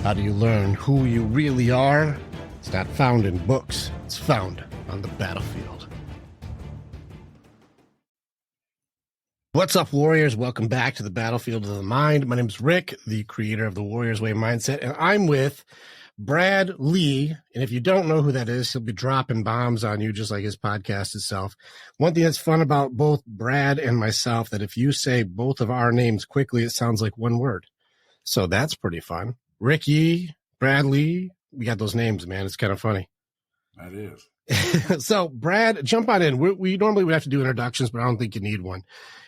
How do you learn who you really are? It's not found in books. It's found on the battlefield. What's up, Warriors? Welcome back to the Battlefield of the Mind. My name is Rick, the creator of the Warriors Way Mindset, and I'm with Brad Lea. And if you don't know who that is, he'll be dropping bombs on you just like his podcast itself. One thing that's fun about both Brad and myself, that if you say both of our names quickly, it sounds like one word. So that's pretty fun. Rick Yee, Brad Lea, we got those names, man. It's kind of funny. That is. So, Brad, jump on in. We normally would have to do introductions, but I don't think you need one.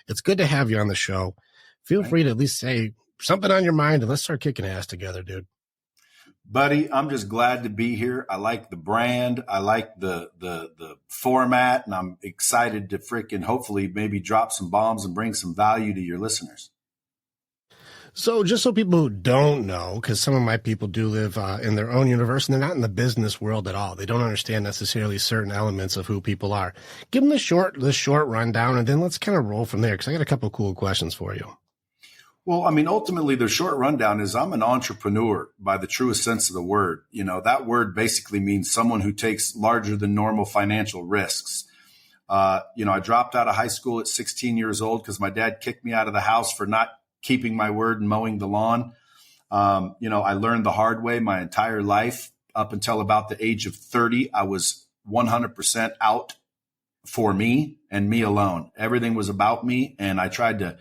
It's good to have you on the show. Feel free to at least say something on your mind, and let's start kicking ass together, dude. Buddy, I'm just glad to be here. I like the brand. I like the format, and I'm excited to freaking hopefully maybe drop some bombs and bring some value to your listeners. So just so people who don't know, because some of my people do live in their own universe, and they're not in the business world at all. They don't understand necessarily certain elements of who people are. Give them the short rundown, and then let's kind of roll from there, because I got a couple of cool questions for you. Well, I mean, ultimately, the short rundown is I'm an entrepreneur by the truest sense of the word. You know, that word basically means someone who takes larger than normal financial risks. I dropped out of high school at 16 years old because my dad kicked me out of the house for not keeping my word and mowing the lawn. I learned the hard way my entire life. Up until about the age of 30, I was 100% out for me and me alone. Everything was about me. And I tried to,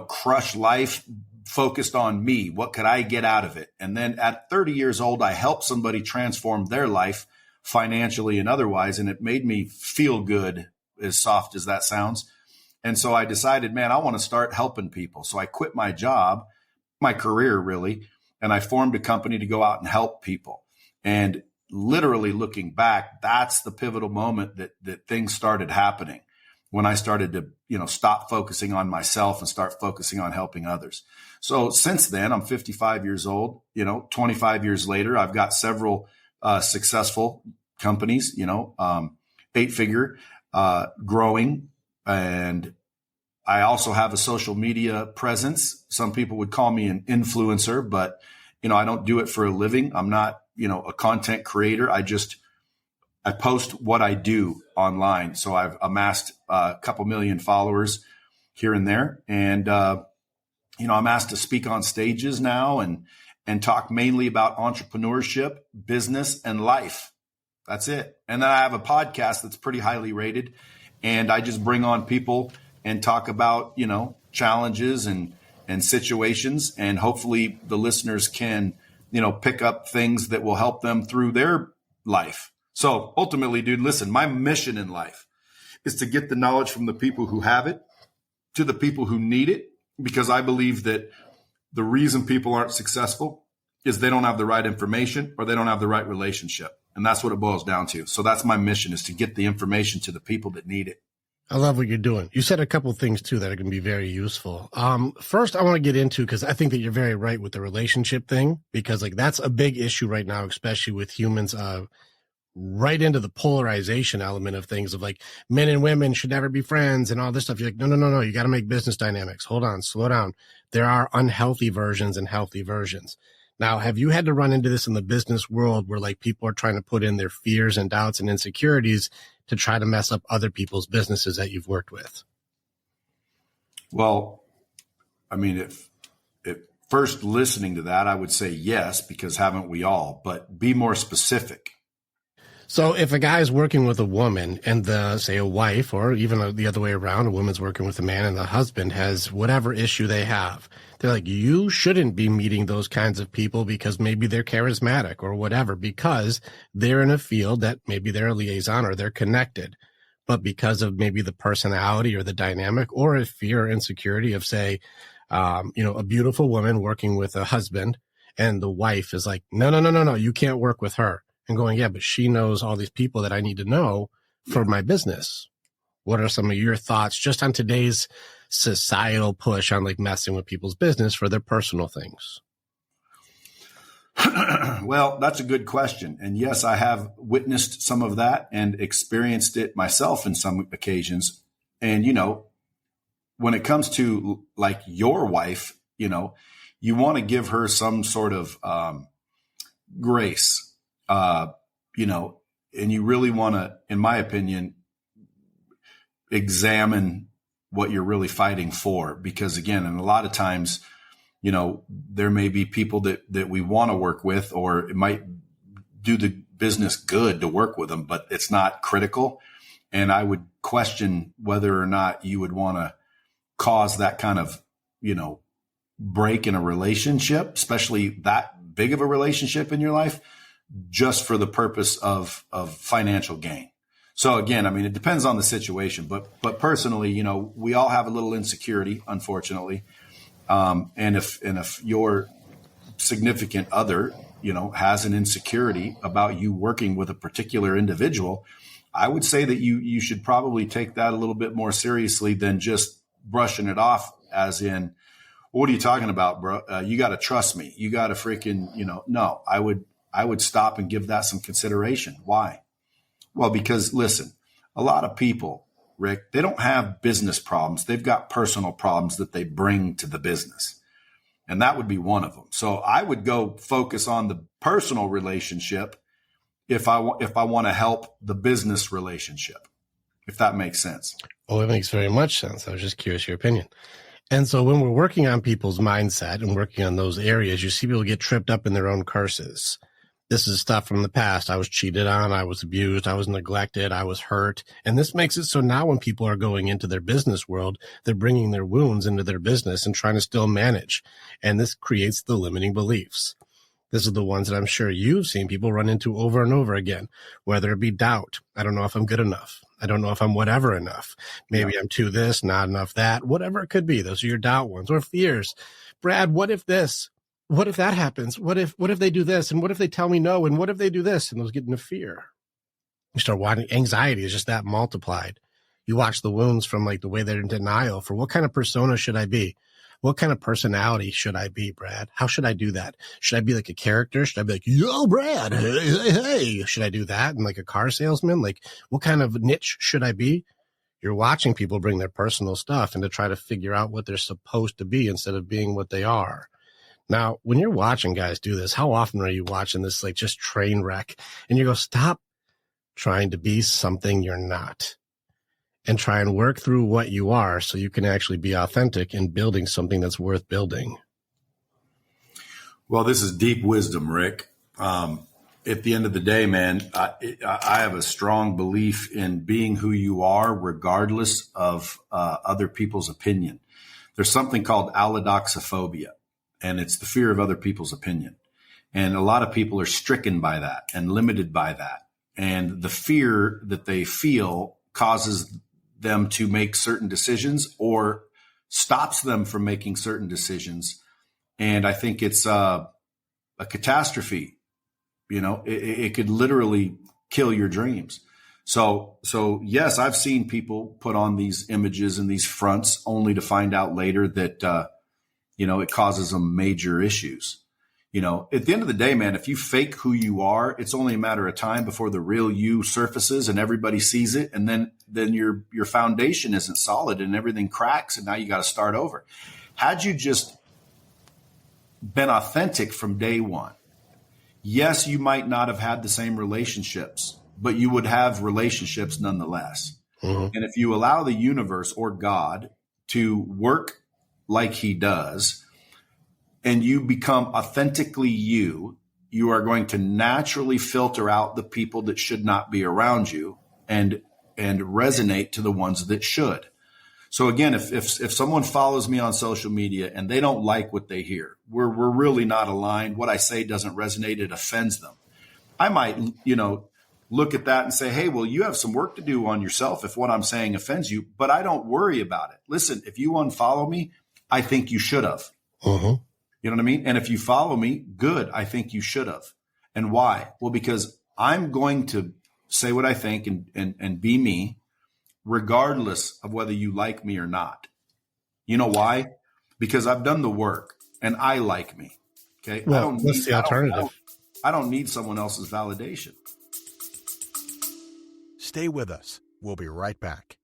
crush life focused on me. What could I get out of it? And then at 30 years old, I helped somebody transform their life financially and otherwise. And it made me feel good, as soft as that sounds. And so I decided, man, I want to start helping people. So I quit my job, my career really, and I formed a company to go out and help people. And literally looking back, that's the pivotal moment that things started happening when I started to, stop focusing on myself and start focusing on helping others. So since then, I'm 55 years old, 25 years later, I've got several successful companies, 8-figure, growing. And I also have a social media presence. Some people would call me an influencer, but, I don't do it for a living. I'm not, a content creator. I post what I do online. So I've amassed a couple million followers here and there. And, I'm asked to speak on stages now and talk mainly about entrepreneurship, business, and life. That's it. And then I have a podcast that's pretty highly rated. And I just bring on people and talk about, challenges and situations. And hopefully the listeners can, pick up things that will help them through their life. So ultimately, dude, listen, my mission in life is to get the knowledge from the people who have it to the people who need it, because I believe that the reason people aren't successful is they don't have the right information or they don't have the right relationship. And that's what it boils down to. So that's my mission, is to get the information to the people that need it. I love what you're doing. You said a couple of things too that are going to be very useful. First, I want to get into, because I think that you're very right with the relationship thing, because that's a big issue right now, especially with humans, right into the polarization element of things of men and women should never be friends and all this stuff. You're like, no. You got to make business dynamics. Hold on, slow down. There are unhealthy versions and healthy versions. Now, have you had to run into this in the business world where people are trying to put in their fears and doubts and insecurities to try to mess up other people's businesses that you've worked with? Well, I mean, if first listening to that, I would say yes, because haven't we all? But be more specific. So if a guy's working with a woman and say a wife, or even the other way around, a woman's working with a man and the husband has whatever issue they have, they're like, you shouldn't be meeting those kinds of people because maybe they're charismatic or whatever, because they're in a field that maybe they're a liaison or they're connected. But because of maybe the personality or the dynamic or a fear or insecurity of, say, a beautiful woman working with a husband, and the wife is like, no, you can't work with her. And going, yeah, but she knows all these people that I need to know for my business. What are some of your thoughts just on today's societal push on messing with people's business for their personal things? Well, that's a good question. And yes, I have witnessed some of that and experienced it myself in some occasions. And, when it comes to your wife, you want to give her some sort of grace, you know, and you really want to, in my opinion, examine what you're really fighting for. Because again, and a lot of times, you know, there may be people that we want to work with, or it might do the business good to work with them, but it's not critical. And I would question whether or not you would want to cause that kind of, you know, break in a relationship, especially that big of a relationship in your life, just for the purpose of financial gain. So again, I mean, it depends on the situation, but personally, you know, we all have a little insecurity, unfortunately. And if your significant other, you know, has an insecurity about you working with a particular individual, I would say that you should probably take that a little bit more seriously than just brushing it off as in, what are you talking about, bro? You got to trust me. You got to freaking, you know, no, I would stop and give that some consideration. Why? Well, because listen, a lot of people, Rick, they don't have business problems. They've got personal problems that they bring to the business. And that would be one of them. So I would go focus on the personal relationship if I want to help the business relationship, if that makes sense. Oh, it makes very much sense. I was just curious your opinion. And so when we're working on people's mindset and working on those areas, you see people get tripped up in their own curses. This is stuff from the past. I was cheated on. I was abused. I was neglected. I was hurt. And this makes it so now when people are going into their business world, they're bringing their wounds into their business and trying to still manage. And this creates the limiting beliefs. This is the ones that I'm sure you've seen people run into over and over again, whether it be doubt. I don't know if I'm good enough. I don't know if I'm whatever enough. Maybe I'm too this, not enough that, whatever it could be. Those are your doubt ones, or fears. Brad, what if this? What if that happens? What if they do this? And what if they tell me no? And what if they do this? And those get into fear. You start watching, anxiety is just that multiplied. You watch the wounds from like the way they're in denial for what kind of persona should I be? What kind of personality should I be, Brad? How should I do that? Should I be like a character? Should I be like, yo, Brad, hey? Should I do that? And like a car salesman? Like, what kind of niche should I be? You're watching people bring their personal stuff and to try to figure out what they're supposed to be instead of being what they are. Now, when you're watching guys do this, how often are you watching this like just train wreck? And you go, stop trying to be something you're not. And try and work through what you are so you can actually be authentic in building something that's worth building. Well, this is deep wisdom, Rick. At the end of the day, man, I have a strong belief in being who you are, regardless of other people's opinion. There's something called allodoxophobia, and it's the fear of other people's opinion. And a lot of people are stricken by that and limited by that. And the fear that they feel causes them to make certain decisions or stops them from making certain decisions. And I think it's a catastrophe. You know, it could literally kill your dreams. So yes, I've seen people put on these images and these fronts only to find out later that, you know, it causes them major issues. You know, at the end of the day, man, if you fake who you are, it's only a matter of time before the real you surfaces and everybody sees it. And then your foundation isn't solid and everything cracks. And now you got to start over. Had you just been authentic from day one, yes, you might not have had the same relationships, but you would have relationships nonetheless. Mm-hmm. And if you allow the universe or God to work like he does, and you become authentically you, you are going to naturally filter out the people that should not be around you and resonate to the ones that should. So again, if someone follows me on social media and they don't like what they hear, we're really not aligned. What I say doesn't resonate. It offends them. I might, you know, look at that and say, hey, well, you have some work to do on yourself if what I'm saying offends you, but I don't worry about it. Listen, if you unfollow me, I think you should have. Uh-huh. You know what I mean? And if you follow me, good. I think you should have. And why? Well, because I'm going to say what I think and be me, regardless of whether you like me or not. You know why? Because I've done the work and I like me. Okay. Well, what's the alternative? I don't need someone else's validation. Stay with us. We'll be right back.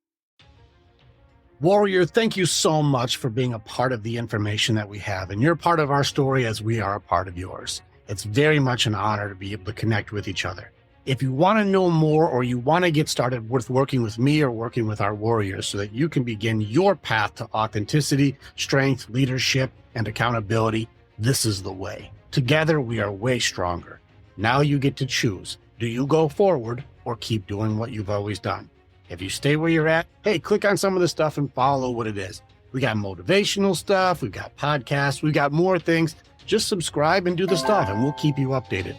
Warrior, thank you so much for being a part of the information that we have. And you're part of our story as we are a part of yours. It's very much an honor to be able to connect with each other. If you want to know more or you want to get started with working with me or working with our warriors so that you can begin your path to authenticity, strength, leadership, and accountability, this is the way. Together, we are way stronger. Now you get to choose. Do you go forward or keep doing what you've always done? If you stay where you're at, hey, click on some of the stuff and follow what it is. We got motivational stuff. We've got podcasts. We've got more things. Just subscribe and do the stuff and we'll keep you updated.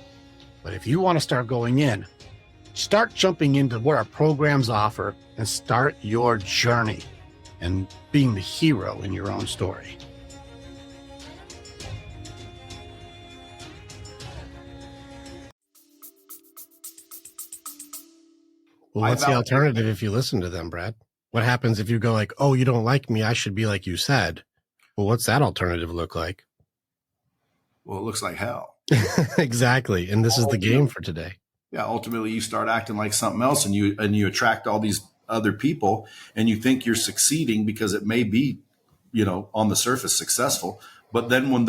But if you want to start going in, start jumping into what our programs offer and start your journey and being the hero in your own story. Well, what's the alternative if you listen to them, Brad? What happens if you go like, oh, you don't like me, I should be like you said? Well, what's that alternative look like? Well, it looks like hell. Exactly. And this is the game for today. Yeah. Ultimately, you start acting like something else and you attract all these other people and you think you're succeeding because it may be, on the surface successful. But then when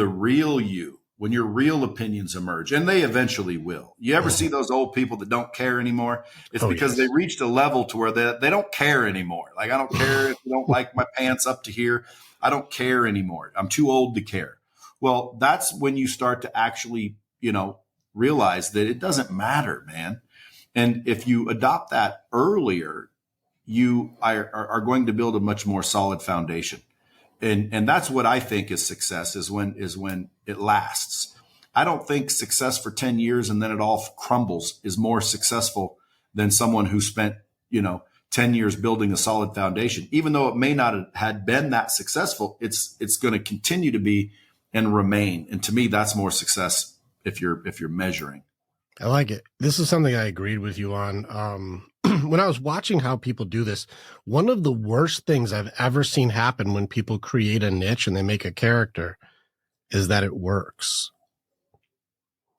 when your real opinions emerge, and they eventually will. You ever see those old people that don't care anymore? It's because they reached a level to where they don't care anymore. Like, I don't care if you don't like my pants up to here. I don't care anymore. I'm too old to care. Well, that's when you start to actually, realize that it doesn't matter, man. And if you adopt that earlier, you are going to build a much more solid foundation. And that's what I think is success is when it lasts. I don't think success for 10 years and then it all crumbles is more successful than someone who spent, 10 years building a solid foundation. Even though it may not have had been that successful, it's going to continue to be and remain. And to me, that's more success if you're measuring. I like it. This is something I agreed with you on. When I was watching how people do this, one of the worst things I've ever seen happen when people create a niche and they make a character is that it works.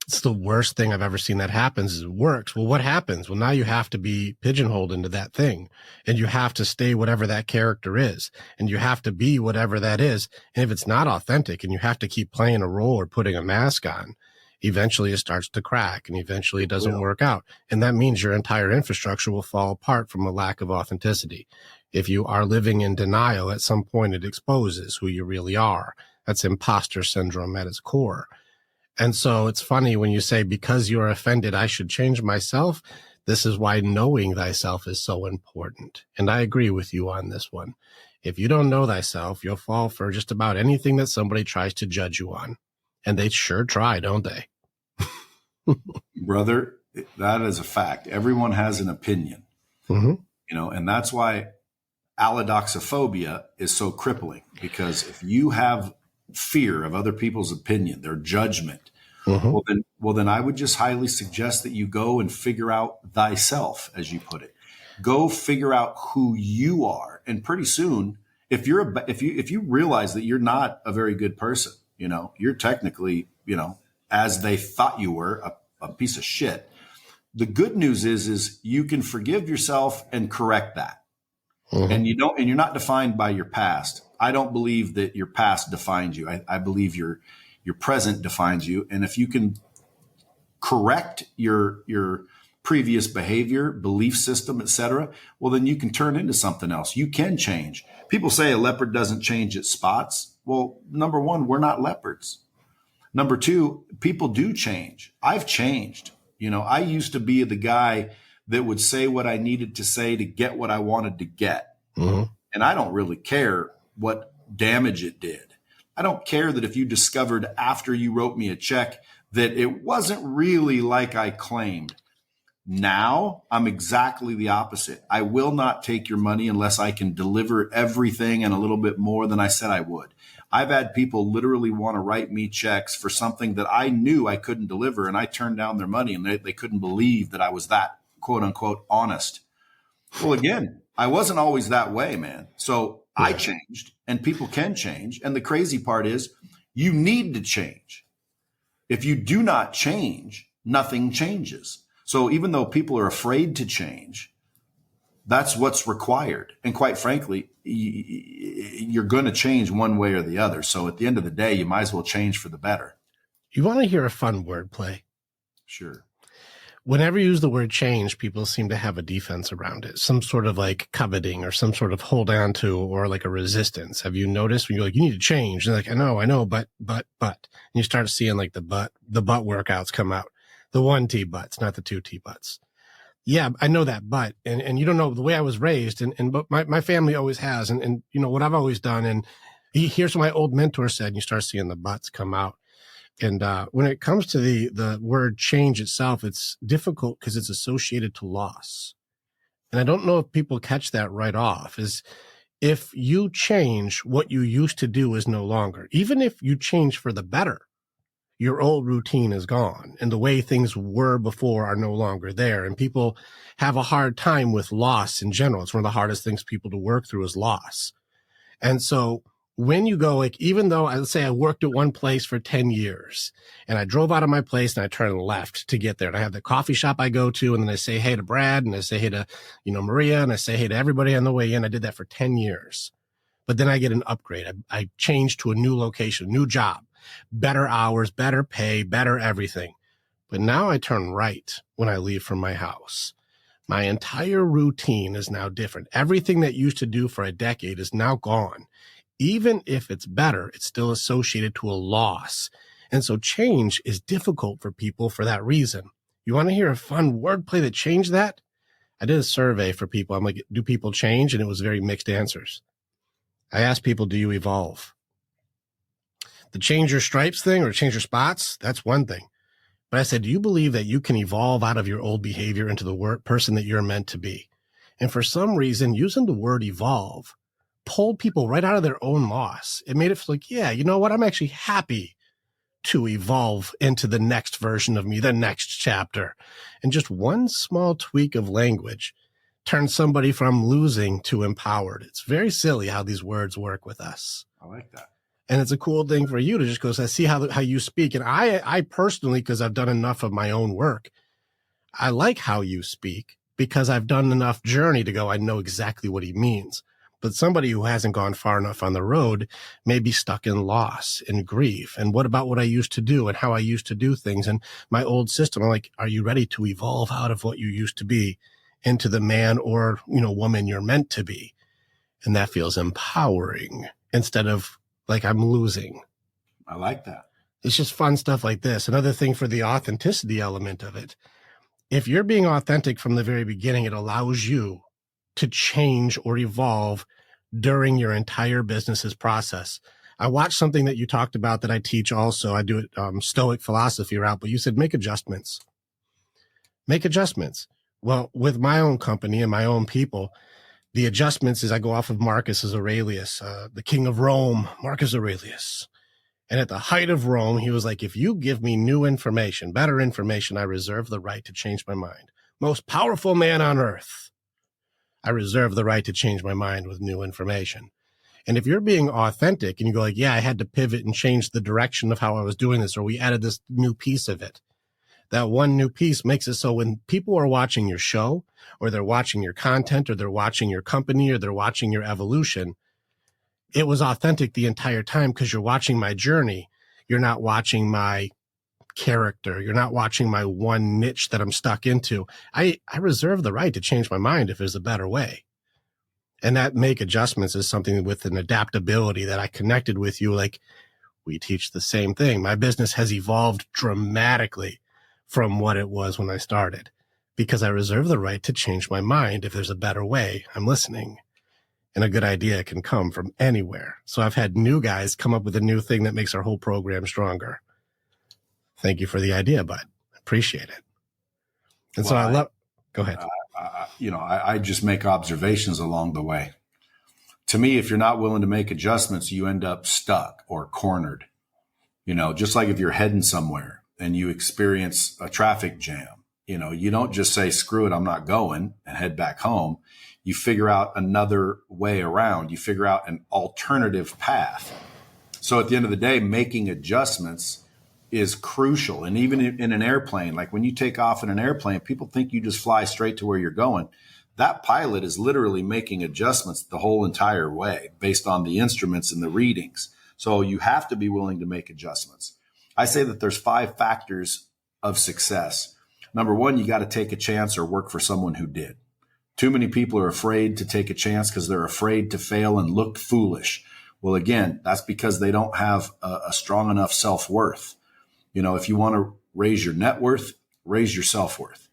It's the worst thing I've ever seen that happens is it works. Well, what happens? Well, now you have to be pigeonholed into that thing and you have to stay whatever that character is and you have to be whatever that is. And if it's not authentic and you have to keep playing a role or putting a mask on, eventually it starts to crack and eventually it doesn't work out. And that means your entire infrastructure will fall apart from a lack of authenticity. If you are living in denial, at some point it exposes who you really are. That's imposter syndrome at its core. And so it's funny when you say, because you're offended, I should change myself. This is why knowing thyself is so important. And I agree with you on this one. If you don't know thyself, you'll fall for just about anything that somebody tries to judge you on. And they sure try, don't they? Brother, that is a fact. Everyone has an opinion, and that's why allodoxophobia is so crippling, because if you have fear of other people's opinion, their judgment, well then I would just highly suggest that you go and figure out thyself, as you put it. Go figure out who you are. And pretty soon, if you realize that you're not a very good person, you're technically, as they thought you were, a piece of shit. The good news is you can forgive yourself and correct that. And you're not defined by your past. I don't believe that your past defines you. I believe your present defines you. And if you can correct your previous behavior, belief system, etc., well, then you can turn into something else. You can change. People say a leopard doesn't change its spots. Well, number one, we're not leopards. Number two, people do change. I've changed. I used to be the guy that would say what I needed to say to get what I wanted to get. And I don't really care what damage it did. I don't care that if you discovered after you wrote me a check that it wasn't really like I claimed. Now I'm exactly the opposite. I will not take your money unless I can deliver everything and a little bit more than I said I would. I've had people literally want to write me checks for something that I knew I couldn't deliver, and I turned down their money, and they couldn't believe that I was that quote unquote honest. Well, again, I wasn't always that way, man. So I changed, and people can change. And the crazy part is you need to change. If you do not change, nothing changes. So even though people are afraid to change, That's what's required. And quite frankly, you're going to change one way or the other. So at the end of the day, you might as well change for the better. You want to hear a fun wordplay? Sure. Whenever you use the word change, people seem to have a defense around it, some sort of like coveting or some sort of hold on to, or like a resistance. Have you noticed when you're like, you need to change? And they're like, I know, but, and you start seeing like the butt workouts come out, the 1T butts, not the 2T butts. Yeah, I know that, but, and you don't know the way I was raised, but my family always has. And you know, what I've always done, and here's what my old mentor said, and you start seeing the butts come out. And when it comes to the word change itself, it's difficult because it's associated to loss. And I don't know if people catch that right off, is if you change, what you used to do is no longer. Even if you change for the better, your old routine is gone and the way things were before are no longer there. And people have a hard time with loss in general. It's one of the hardest things people to work through is loss. And so when you go, like, even though let's say I worked at one place for 10 years and I drove out of my place and I turned left to get there, and I have the coffee shop I go to, and then I say hey to Brad, and I say hey to, Maria, and I say hey to everybody on the way in. I did that for 10 years, but then I get an upgrade. I change to a new location, new job, better hours, better pay, better everything. But now I turn right when I leave from my house. My entire routine is now different. Everything that used to do for a decade is now gone. Even if it's better, it's still associated to a loss. And so change is difficult for people for that reason. You want to hear a fun wordplay that changed that? I did a survey for people. I'm like, do people change? And it was very mixed answers. I asked people, do you evolve? The change your stripes thing or change your spots, that's one thing. But I said, do you believe that you can evolve out of your old behavior into the person that you're meant to be? And for some reason, using the word evolve pulled people right out of their own loss. It made it feel like, yeah, you know what? I'm actually happy to evolve into the next version of me, the next chapter. And just one small tweak of language turns somebody from losing to empowered. It's very silly how these words work with us. I like that. And it's a cool thing for you to just go, I see how you speak. And I personally, because I've done enough of my own work, I like how you speak because I've done enough journey to go, I know exactly what he means. But somebody who hasn't gone far enough on the road may be stuck in loss and grief. And what about what I used to do and how I used to do things and my old system? I'm like, are you ready to evolve out of what you used to be into the man or, woman you're meant to be? And that feels empowering instead of like I'm losing. I like that. It's just fun stuff like this. Another thing for the authenticity element of it. If you're being authentic from the very beginning, it allows you to change or evolve during your entire business's process. I watched something that you talked about that I teach also. I do it Stoic philosophy route, but you said make adjustments. Make adjustments. Well, with my own company and my own people, the adjustments is I go off of Marcus Aurelius, the king of Rome, Marcus Aurelius. And at the height of Rome, he was like, if you give me new information, better information, I reserve the right to change my mind. Most powerful man on earth. I reserve the right to change my mind with new information. And if you're being authentic and you go like, yeah, I had to pivot and change the direction of how I was doing this, or we added this new piece of it. That one new piece makes it so when people are watching your show or they're watching your content or they're watching your company or they're watching your evolution, it was authentic the entire time because you're watching my journey. You're not watching my character. You're not watching my one niche that I'm stuck into. I reserve the right to change my mind if there's a better way. And that make adjustments is something with an adaptability that I connected with you. Like we teach the same thing. My business has evolved dramatically from what it was when I started because I reserve the right to change my mind. If there's a better way, I'm listening. And a good idea can come from anywhere. So I've had new guys come up with a new thing that makes our whole program stronger. Thank you for the idea, bud. Appreciate it. And so go ahead. I just make observations along the way. To me, if you're not willing to make adjustments, you end up stuck or cornered. Just like if you're heading somewhere and you experience a traffic jam, you don't just say, screw it, I'm not going and head back home. You figure out another way around. You figure out an alternative path. So at the end of the day, making adjustments is crucial. And even in an airplane, like when you take off in an airplane, people think you just fly straight to where you're going. that pilot is literally making adjustments the whole entire way based on the instruments and the readings. So you have to be willing to make adjustments. I say that there's 5 factors of success. Number 1, you got to take a chance or work for someone who did. Too many people are afraid to take a chance because they're afraid to fail and look foolish. Well, again, that's because they don't have a strong enough self-worth. If you want to raise your net worth, raise your self-worth.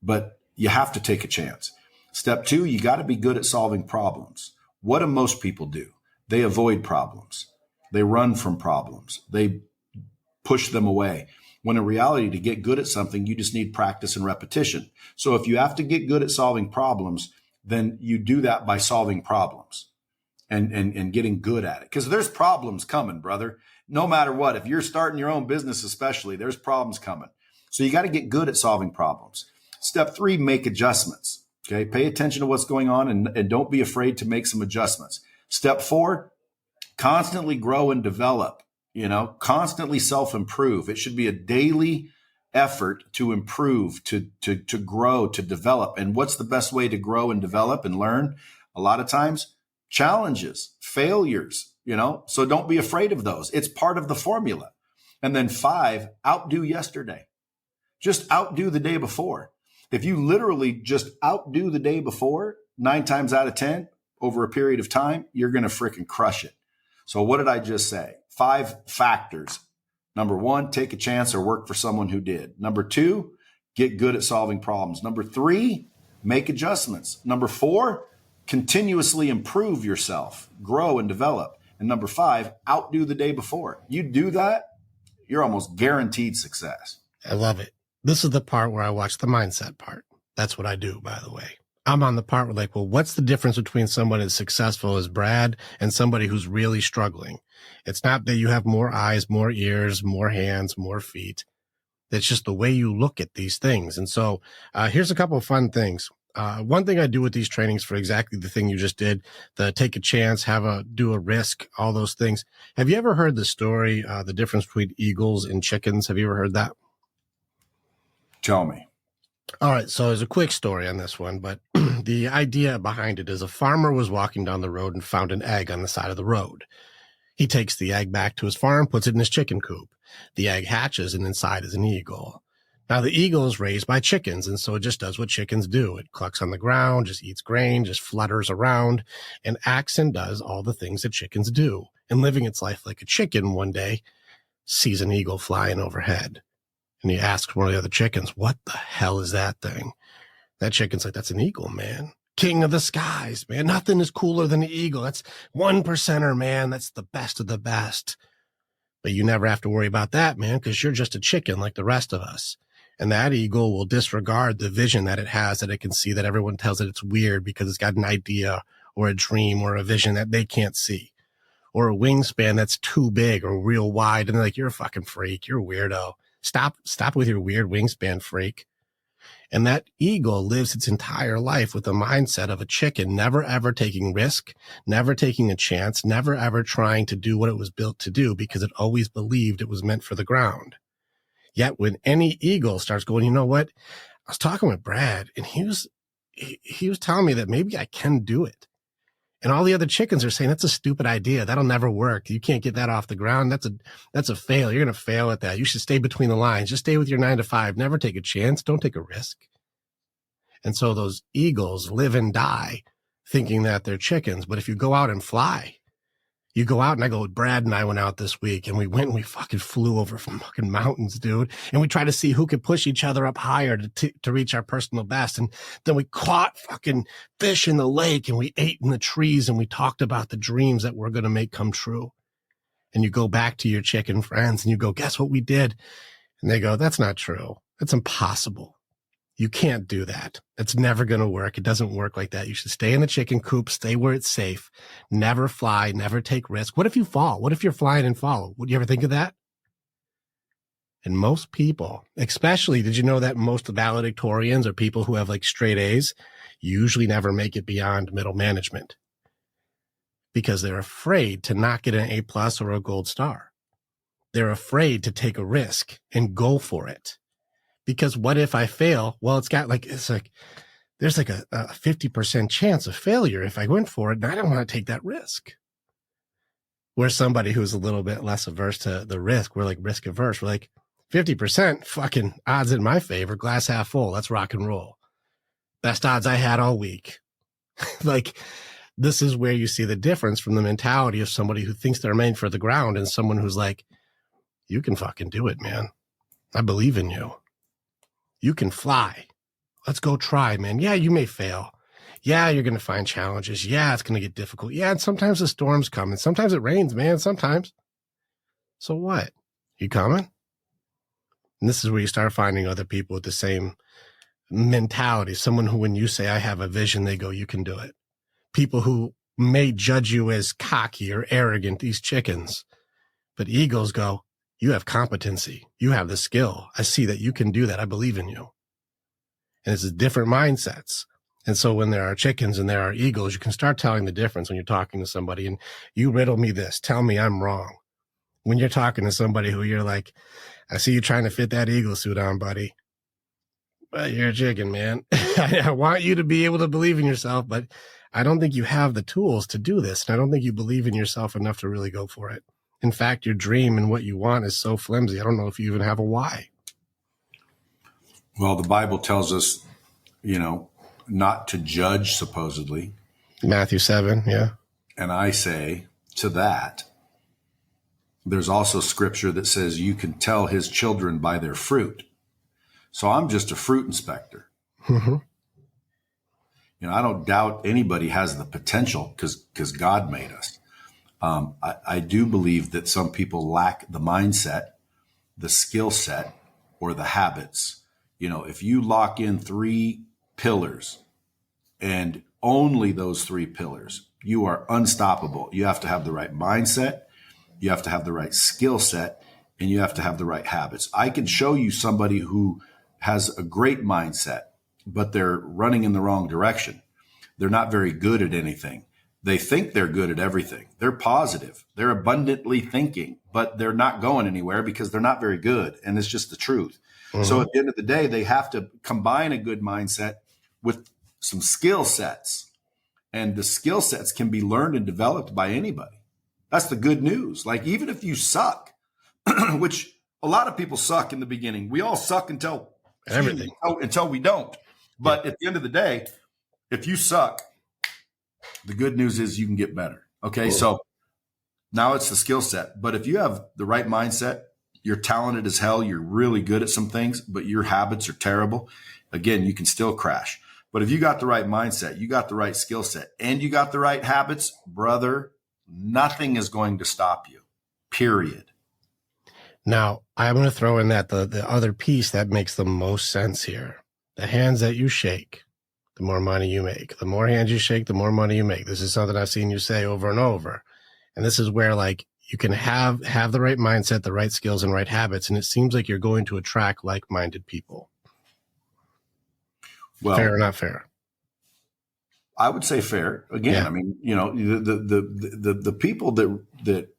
But you have to take a chance. Step 2, you got to be good at solving problems. What do most people do? They avoid problems. They run from problems. They push them away. When in reality, to get good at something, you just need practice and repetition. So if you have to get good at solving problems, then you do that by solving problems and getting good at it. Because there's problems coming, brother. No matter what, if you're starting your own business especially, there's problems coming. So you got to get good at solving problems. Step 3, make adjustments. Okay, pay attention to what's going on and don't be afraid to make some adjustments. Step 4, constantly grow and develop. Constantly self-improve. It should be a daily effort to improve, to grow, to develop. And what's the best way to grow and develop and learn? A lot of times, challenges, failures, so don't be afraid of those. It's part of the formula. And then 5, outdo yesterday. Just outdo the day before. If you literally just outdo the day before, 9 times out of 10 over a period of time, you're going to freaking crush it. So what did I just say? 5 factors. Number 1, take a chance or work for someone who did. Number 2, get good at solving problems. Number 3, make adjustments. Number 4, continuously improve yourself, grow and develop. And number 5, outdo the day before. You do that, you're almost guaranteed success. I love it. This is the part where I watch the mindset part. That's what I do, by the way. I'm on the part where what's the difference between someone as successful as Brad and somebody who's really struggling? It's not that you have more eyes, more ears, more hands, more feet. It's just the way you look at these things. And so here's a couple of fun things. One thing I do with these trainings for exactly the thing you just did, the take a chance, do a risk, all those things. Have you ever heard the story, the difference between eagles and chickens? Have you ever heard that? Tell me. All right, so there's a quick story on this one, but the idea behind it is a farmer was walking down the road and found an egg on the side of the road. He takes the egg back to his farm, puts it in his chicken coop. The egg hatches, and inside is an eagle. Now, the eagle is raised by chickens, and so it just does what chickens do. It clucks on the ground, just eats grain, just flutters around, and acts and does all the things that chickens do. And living its life like a chicken, one day sees an eagle flying overhead. And he asks one of the other chickens, what the hell is that thing? That chicken's like, that's an eagle, man. King of the skies, man. Nothing is cooler than the eagle. That's 1%er, man. That's the best of the best. But you never have to worry about that, man, because you're just a chicken like the rest of us. And that eagle will disregard the vision that it has, that it can see, that everyone tells it it's weird because it's got an idea or a dream or a vision that they can't see. Or a wingspan that's too big or real wide. And they're like, you're a fucking freak. You're a weirdo. Stop with your weird wingspan, freak. And that eagle lives its entire life with the mindset of a chicken, never ever taking risk, never taking a chance, never ever trying to do what it was built to do because it always believed it was meant for the ground. Yet when any eagle starts going, you know what? I was talking with Brad and he was telling me that maybe I can do it. And all the other chickens are saying, that's a stupid idea. That'll never work. You can't get that off the ground. That's a fail. You're going to fail at that. You should stay between the lines. Just stay with your 9 to 5. Never take a chance. Don't take a risk. And so those eagles live and die thinking that they're chickens. But if you go out and fly, you go out and Brad and I went out this week and we fucking flew over fucking mountains, dude. And we tried to see who could push each other up higher to reach our personal best. And then we caught fucking fish in the lake and we ate in the trees and we talked about the dreams that we're going to make come true. And you go back to your chicken friends and you go, guess what we did? And they go, that's not true. That's impossible. You can't do that. It's never going to work. It doesn't work like that. You should stay in the chicken coop, stay where it's safe, never fly, never take risk. What if you fall? What if you're flying and fall? Would you ever think of that? And most people, especially, did you know that most valedictorians or people who have like straight A's usually never make it beyond middle management because they're afraid to not get an A+ or a gold star. They're afraid to take a risk and go for it. Because what if I fail? Well, it's like there's like a 50% chance of failure if I went for it, and I don't want to take that risk. We're somebody who's a little bit less averse to the risk. We're like risk averse. We're like 50%, fucking odds in my favor, glass half full. Let's rock and roll. Best odds I had all week. Like, this is where you see the difference from the mentality of somebody who thinks they're made for the ground and someone who's like, you can fucking do it, man. I believe in you. You can fly. Let's go try, man. Yeah, you may fail. Yeah, you're going to find challenges. Yeah, it's going to get difficult. Yeah, and sometimes the storms come, and sometimes it rains, man, sometimes. So what? You coming? And this is where you start finding other people with the same mentality. Someone who, when you say, I have a vision, they go, you can do it. People who may judge you as cocky or arrogant, these chickens. But eagles go, you have competency. You have the skill. I see that you can do that. I believe in you. And it's different mindsets. And so when there are chickens and there are eagles, you can start telling the difference when you're talking to somebody. And you riddle me this. Tell me I'm wrong. When you're talking to somebody who you're like, I see you trying to fit that eagle suit on, buddy. But you're a chicken, man. I want you to be able to believe in yourself, but I don't think you have the tools to do this. And I don't think you believe in yourself enough to really go for it. In fact, your dream and what you want is so flimsy. I don't know if you even have a why. Well, the Bible tells us, not to judge, supposedly. Matthew 7, yeah. And I say to that, there's also scripture that says you can tell his children by their fruit. So I'm just a fruit inspector. Mm-hmm. I don't doubt anybody has the potential because God made us. I do believe that some people lack the mindset, the skill set, or the habits. If you lock in 3 pillars and only those 3 pillars, you are unstoppable. You have to have the right mindset, you have to have the right skill set, and you have to have the right habits. I can show you somebody who has a great mindset, but they're running in the wrong direction. They're not very good at anything. They think they're good at everything. They're positive. They're abundantly thinking, but they're not going anywhere because they're not very good. And it's just the truth. Mm-hmm. So at the end of the day, they have to combine a good mindset with some skill sets. And the skill sets can be learned and developed by anybody. That's the good news. Like, even if you suck, which a lot of people suck in the beginning. We all suck until we don't. But at the end of the day, if you suck, the good news is you can get better. Okay. Cool. So now it's the skill set. But if you have the right mindset, you're talented as hell, you're really good at some things, but your habits are terrible. Again, you can still crash. But if you got the right mindset, you got the right skill set, and you got the right habits, brother, nothing is going to stop you, period. Now, I'm going to throw in that the other piece that makes the most sense here. The hands that you shake, the more money you make. The more hands you shake, the more money you make. This is something I've seen you say over and over. And this is where, like, you can have the right mindset, the right skills, and right habits, and it seems like you're going to attract like-minded people. Well, fair or not fair? I would say fair. Again, yeah. I mean, the people that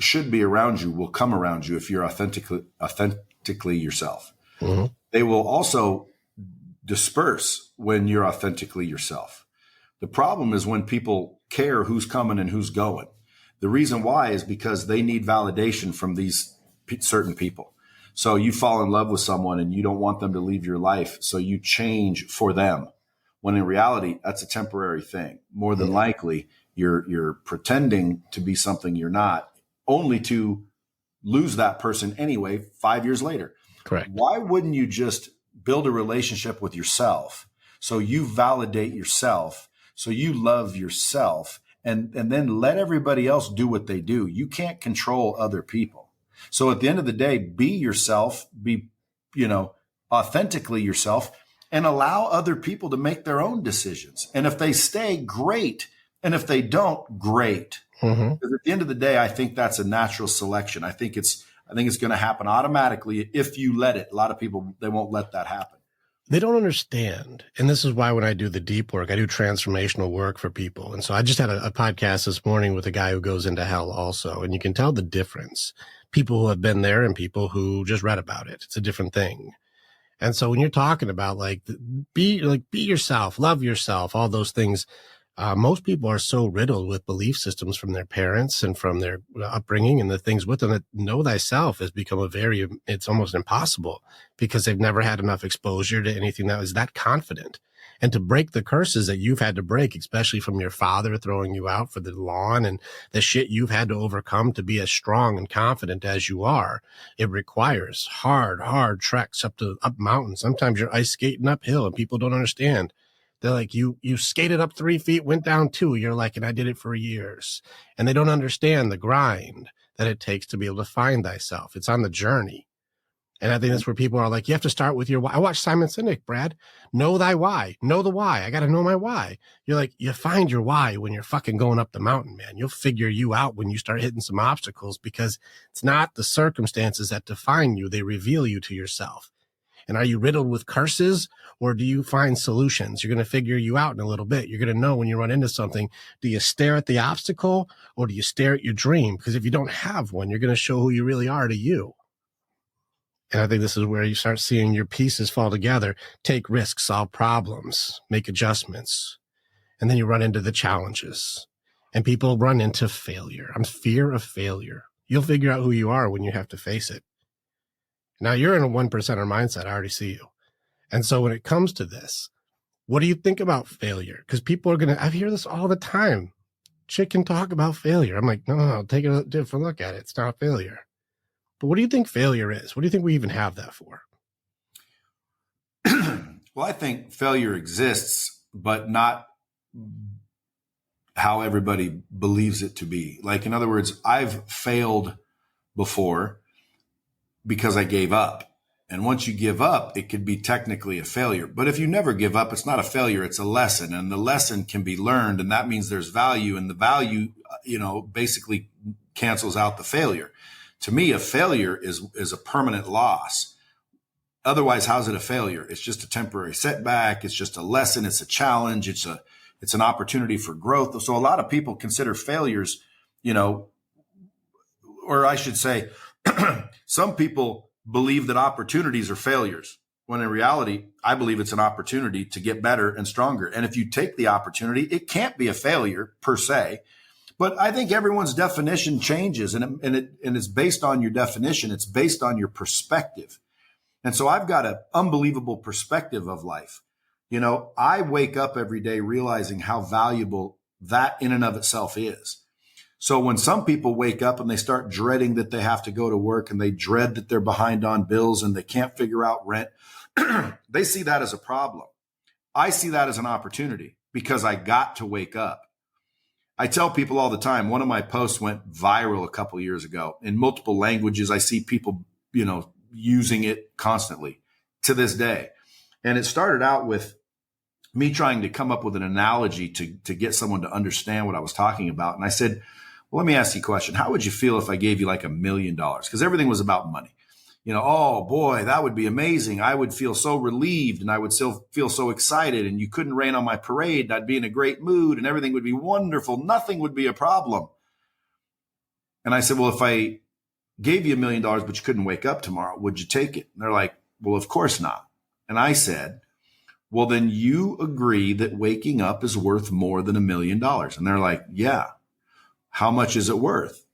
should be around you will come around you if you're authentically yourself. Mm-hmm. They will also disperse when you're authentically yourself. The problem is when people care who's coming and who's going. The reason why is because they need validation from these certain people. So you fall in love with someone and you don't want them to leave your life, so you change for them. When in reality, that's a temporary thing. More than likely, you're pretending to be something you're not, only to lose that person anyway 5 years later. Correct. Why wouldn't you just build a relationship with yourself so you validate yourself, so you love yourself, and then let everybody else do what they do? You can't control other people. So at the end of the day, be yourself, be, authentically yourself, and allow other people to make their own decisions. And if they stay, great. And if they don't, great. Mm-hmm. Because at the end of the day, I think that's a natural selection. I think it's going to happen automatically if you let it. A lot of people, they won't let that happen. They don't understand. And this is why when I do the deep work, I do transformational work for people. And so I just had a podcast this morning with a guy who goes into hell also. And you can tell the difference. People who have been there and people who just read about it. It's a different thing. And so when you're talking about be yourself, love yourself, all those things, most people are so riddled with belief systems from their parents and from their upbringing and the things with them that know thyself has become it's almost impossible because they've never had enough exposure to anything that was that confident. And to break the curses that you've had to break, especially from your father throwing you out for the lawn and the shit you've had to overcome to be as strong and confident as you are, it requires hard treks up mountains. Sometimes you're ice skating uphill and people don't understand. They're like, you skated up 3 feet, went down 2. You're like, and I did it for years. And they don't understand the grind that it takes to be able to find thyself. It's on the journey. And I think that's where people are like, you have to start with your why. I watched Simon Sinek, Brad. Know thy why. Know the why. I got to know my why. You're like, you find your why when you're fucking going up the mountain, man. You'll figure you out when you start hitting some obstacles because it's not the circumstances that define you. They reveal you to yourself. And are you riddled with curses or do you find solutions? You're going to figure you out in a little bit. You're going to know when you run into something, do you stare at the obstacle or do you stare at your dream? Because if you don't have one, you're going to show who you really are to you. And I think this is where you start seeing your pieces fall together, take risks, solve problems, make adjustments. And then you run into the challenges. And people run into failure. Fear of failure. You'll figure out who you are when you have to face it. Now you're in a 1%er mindset. I already see you. And so when it comes to this, what do you think about failure? Because people are I hear this all the time. Chick can talk about failure. I'm like, no, take a different look at it. It's not failure. But what do you think failure is? What do you think we even have that for? Well, I think failure exists, but not how everybody believes it to be. Like, in other words, I've failed before because I gave up. And once you give up, it could be technically a failure. But if you never give up, it's not a failure. It's a lesson. And the lesson can be learned. And that means there's value. And the value, basically cancels out the failure. To me, a failure is a permanent loss. Otherwise, how's it a failure? It's just a temporary setback. It's just a lesson. It's a challenge. It's an opportunity for growth. So a lot of people consider failures, or I should say, some people believe that opportunities are failures, when in reality, I believe it's an opportunity to get better and stronger. And if you take the opportunity, it can't be a failure per se. But I think everyone's definition changes, and it's based on your definition. It's based on your perspective. And so I've got an unbelievable perspective of life. I wake up every day realizing how valuable that in and of itself is. So when some people wake up and they start dreading that they have to go to work and they dread that they're behind on bills and they can't figure out rent, they see that as a problem. I see that as an opportunity because I got to wake up. I tell people all the time, one of my posts went viral a couple of years ago in multiple languages. I see people, using it constantly to this day. And it started out with me trying to come up with an analogy to get someone to understand what I was talking about. And I said, well, let me ask you a question. How would you feel if I gave you like $1 million? Because everything was about money. Oh boy, that would be amazing. I would feel so relieved and I would still feel so excited and you couldn't rain on my parade. And I'd be in a great mood and everything would be wonderful. Nothing would be a problem. And I said, well, if I gave you $1 million, but you couldn't wake up tomorrow, would you take it? And they're like, well, of course not. And I said, well, then you agree that waking up is worth more than $1 million. And they're like, yeah. How much is it worth?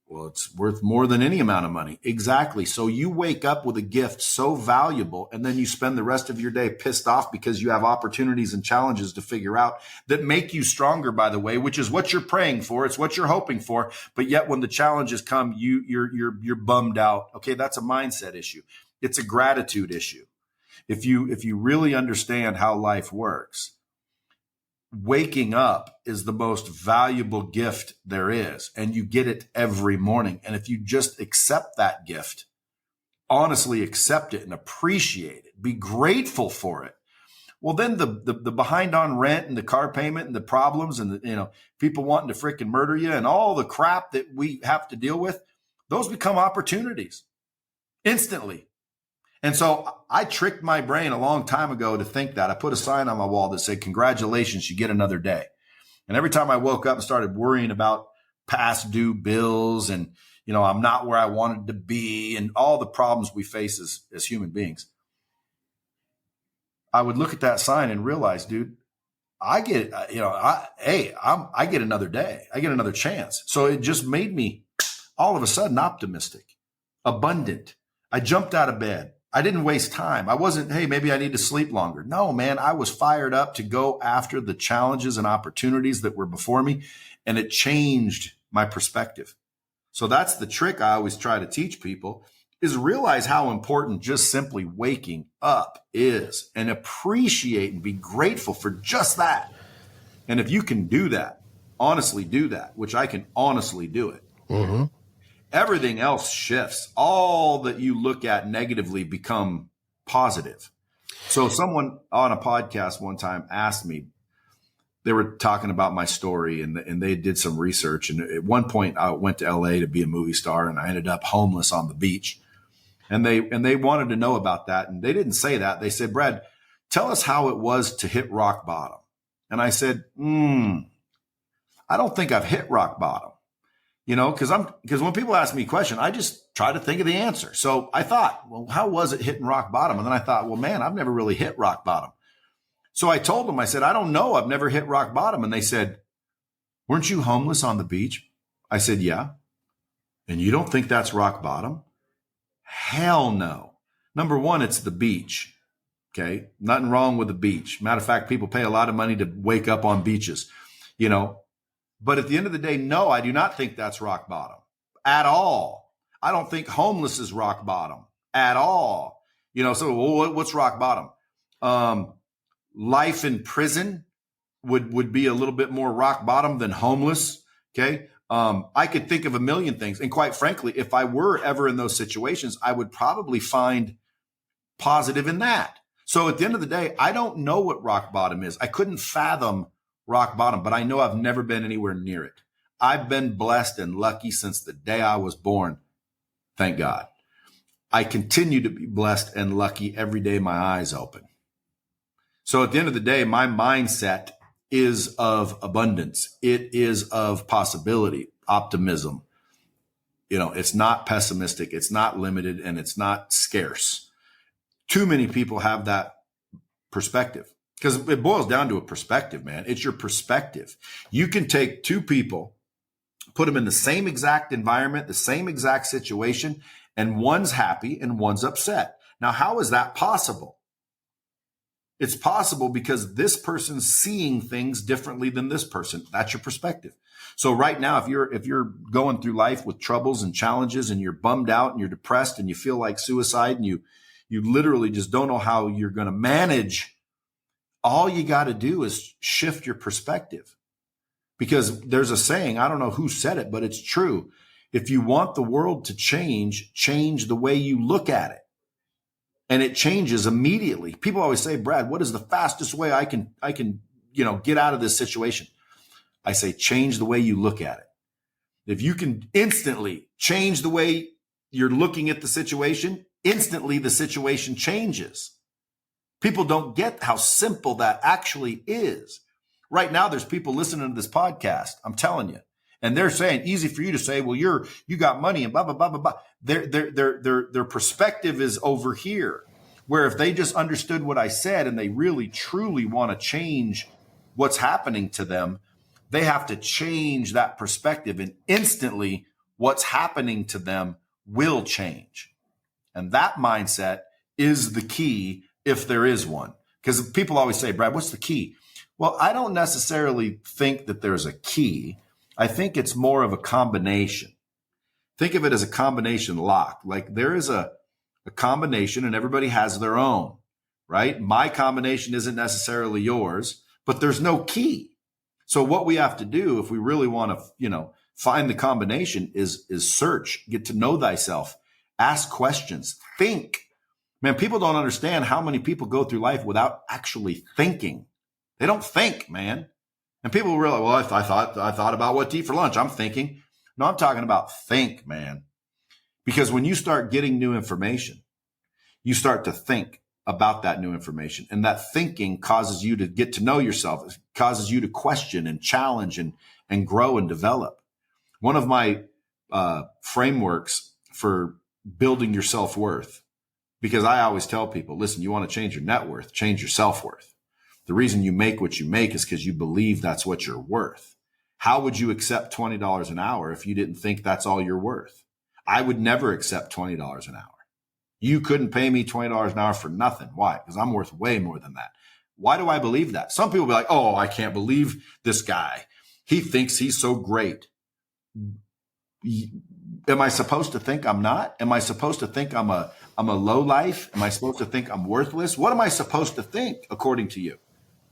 Well, it's worth more than any amount of money. Exactly. So you wake up with a gift so valuable, and then you spend the rest of your day pissed off because you have opportunities and challenges to figure out that make you stronger, by the way, which is what you're praying for. It's what you're hoping for. But yet when the challenges come, you're bummed out. Okay, that's a mindset issue. It's a gratitude issue. If you really understand how life works, waking up is the most valuable gift there is, and you get it every morning. And if you just accept that gift, honestly accept it and appreciate it, be grateful for it, well, then the behind on rent and the car payment and the problems and the, people wanting to freaking murder you and all the crap that we have to deal with, those become opportunities instantly. And so I tricked my brain a long time ago to think that. I put a sign on my wall that said, congratulations, you get another day. And every time I woke up and started worrying about past due bills and, I'm not where I wanted to be, and all the problems we face as human beings. I would look at that sign and realize, dude, I get, I get another day. I get another chance. So it just made me all of a sudden optimistic, abundant. I jumped out of bed. I didn't waste time. I wasn't, hey, maybe I need to sleep longer. No, man, I was fired up to go after the challenges and opportunities that were before me. And it changed my perspective. So that's the trick I always try to teach people, is realize how important just simply waking up is, and appreciate and be grateful for just that. And if you can do that, honestly do that, which I can honestly do it, everything else shifts. All that you look at negatively become positive. So someone on a podcast one time asked me, they were talking about my story, and they did some research. And at one point I went to LA to be a movie star, and I ended up homeless on the beach. And they wanted to know about that. And they didn't say that. They said, Brad, tell us how it was to hit rock bottom. And I said, I don't think I've hit rock bottom, because when people ask me a question, I just try to think of the answer. So I thought, well, how was it hitting rock bottom? And then I thought, well, man, I've never really hit rock bottom. So I told them, I said, I don't know. I've never hit rock bottom. And they said, weren't you homeless on the beach? I said, yeah. And you don't think that's rock bottom? Hell no. Number one, it's the beach. Okay. Nothing wrong with the beach. Matter of fact, people pay a lot of money to wake up on beaches, but at the end of the day, no, I do not think that's rock bottom at all. I don't think homeless is rock bottom at all. So what's rock bottom? Life in prison would be a little bit more rock bottom than homeless. Okay. I could think of a million things. And quite frankly, if I were ever in those situations, I would probably find positive in that. So at the end of the day, I don't know what rock bottom is. I couldn't fathom rock bottom, but I know I've never been anywhere near it. I've been blessed and lucky since the day I was born. Thank God. I continue to be blessed and lucky every day my eyes open. So at the end of the day, my mindset is of abundance. It is of possibility, optimism. It's not pessimistic. It's not limited, and it's not scarce. Too many people have that perspective, because it boils down to a perspective, man. It's your perspective. You can take two people, put them in the same exact environment, the same exact situation, and one's happy and one's upset. Now, how is that possible? It's possible because this person's seeing things differently than this person. That's your perspective. So right now, if you're going through life with troubles and challenges, and you're bummed out and you're depressed and you feel like suicide, and you literally just don't know how you're going to manage, all you got to do is shift your perspective. Because there's a saying, I don't know who said it, but it's true. If you want the world to change the way you look at it. And it changes immediately. People always say, Brad, what is the fastest way I can get out of this situation? I say, change the way you look at it. If you can instantly change the way you're looking at the situation, instantly the situation changes. People don't get how simple that actually is. Right now, there's people listening to this podcast. I'm telling you. And they're saying, easy for you to say, well, you got money and blah, blah, blah, blah, blah. Their perspective is over here, where if they just understood what I said and they really, truly want to change what's happening to them, they have to change that perspective, and instantly what's happening to them will change. And that mindset is the key, if there is one. Because people always say, Brad, what's the key? Well, I don't necessarily think that there's a key. I think it's more of a combination. Think of it as a combination lock. Like there is a combination, and everybody has their own, right? My combination isn't necessarily yours, but there's no key. So what we have to do, if we really want to, find the combination, is search, get to know thyself, ask questions, think. Man, people don't understand how many people go through life without actually thinking. They don't think, man. And people realize, well, I thought about what to eat for lunch. I'm thinking. No, I'm talking about think, man. Because when you start getting new information, you start to think about that new information. And that thinking causes you to get to know yourself. It causes you to question and challenge and grow and develop. One of my frameworks for building your self-worth. Because I always tell people, listen, you want to change your net worth, change your self-worth. The reason you make what you make is because you believe that's what you're worth. How would you accept $20 an hour if you didn't think that's all you're worth? I would never accept $20 an hour. You couldn't pay me $20 an hour for nothing. Why? Because I'm worth way more than that. Why do I believe that? Some people be like, oh, I can't believe this guy. He thinks he's so great. Am I supposed to think I'm not? Am I supposed to think I'm a low life? Am I supposed to think I'm worthless? What am I supposed to think according to you?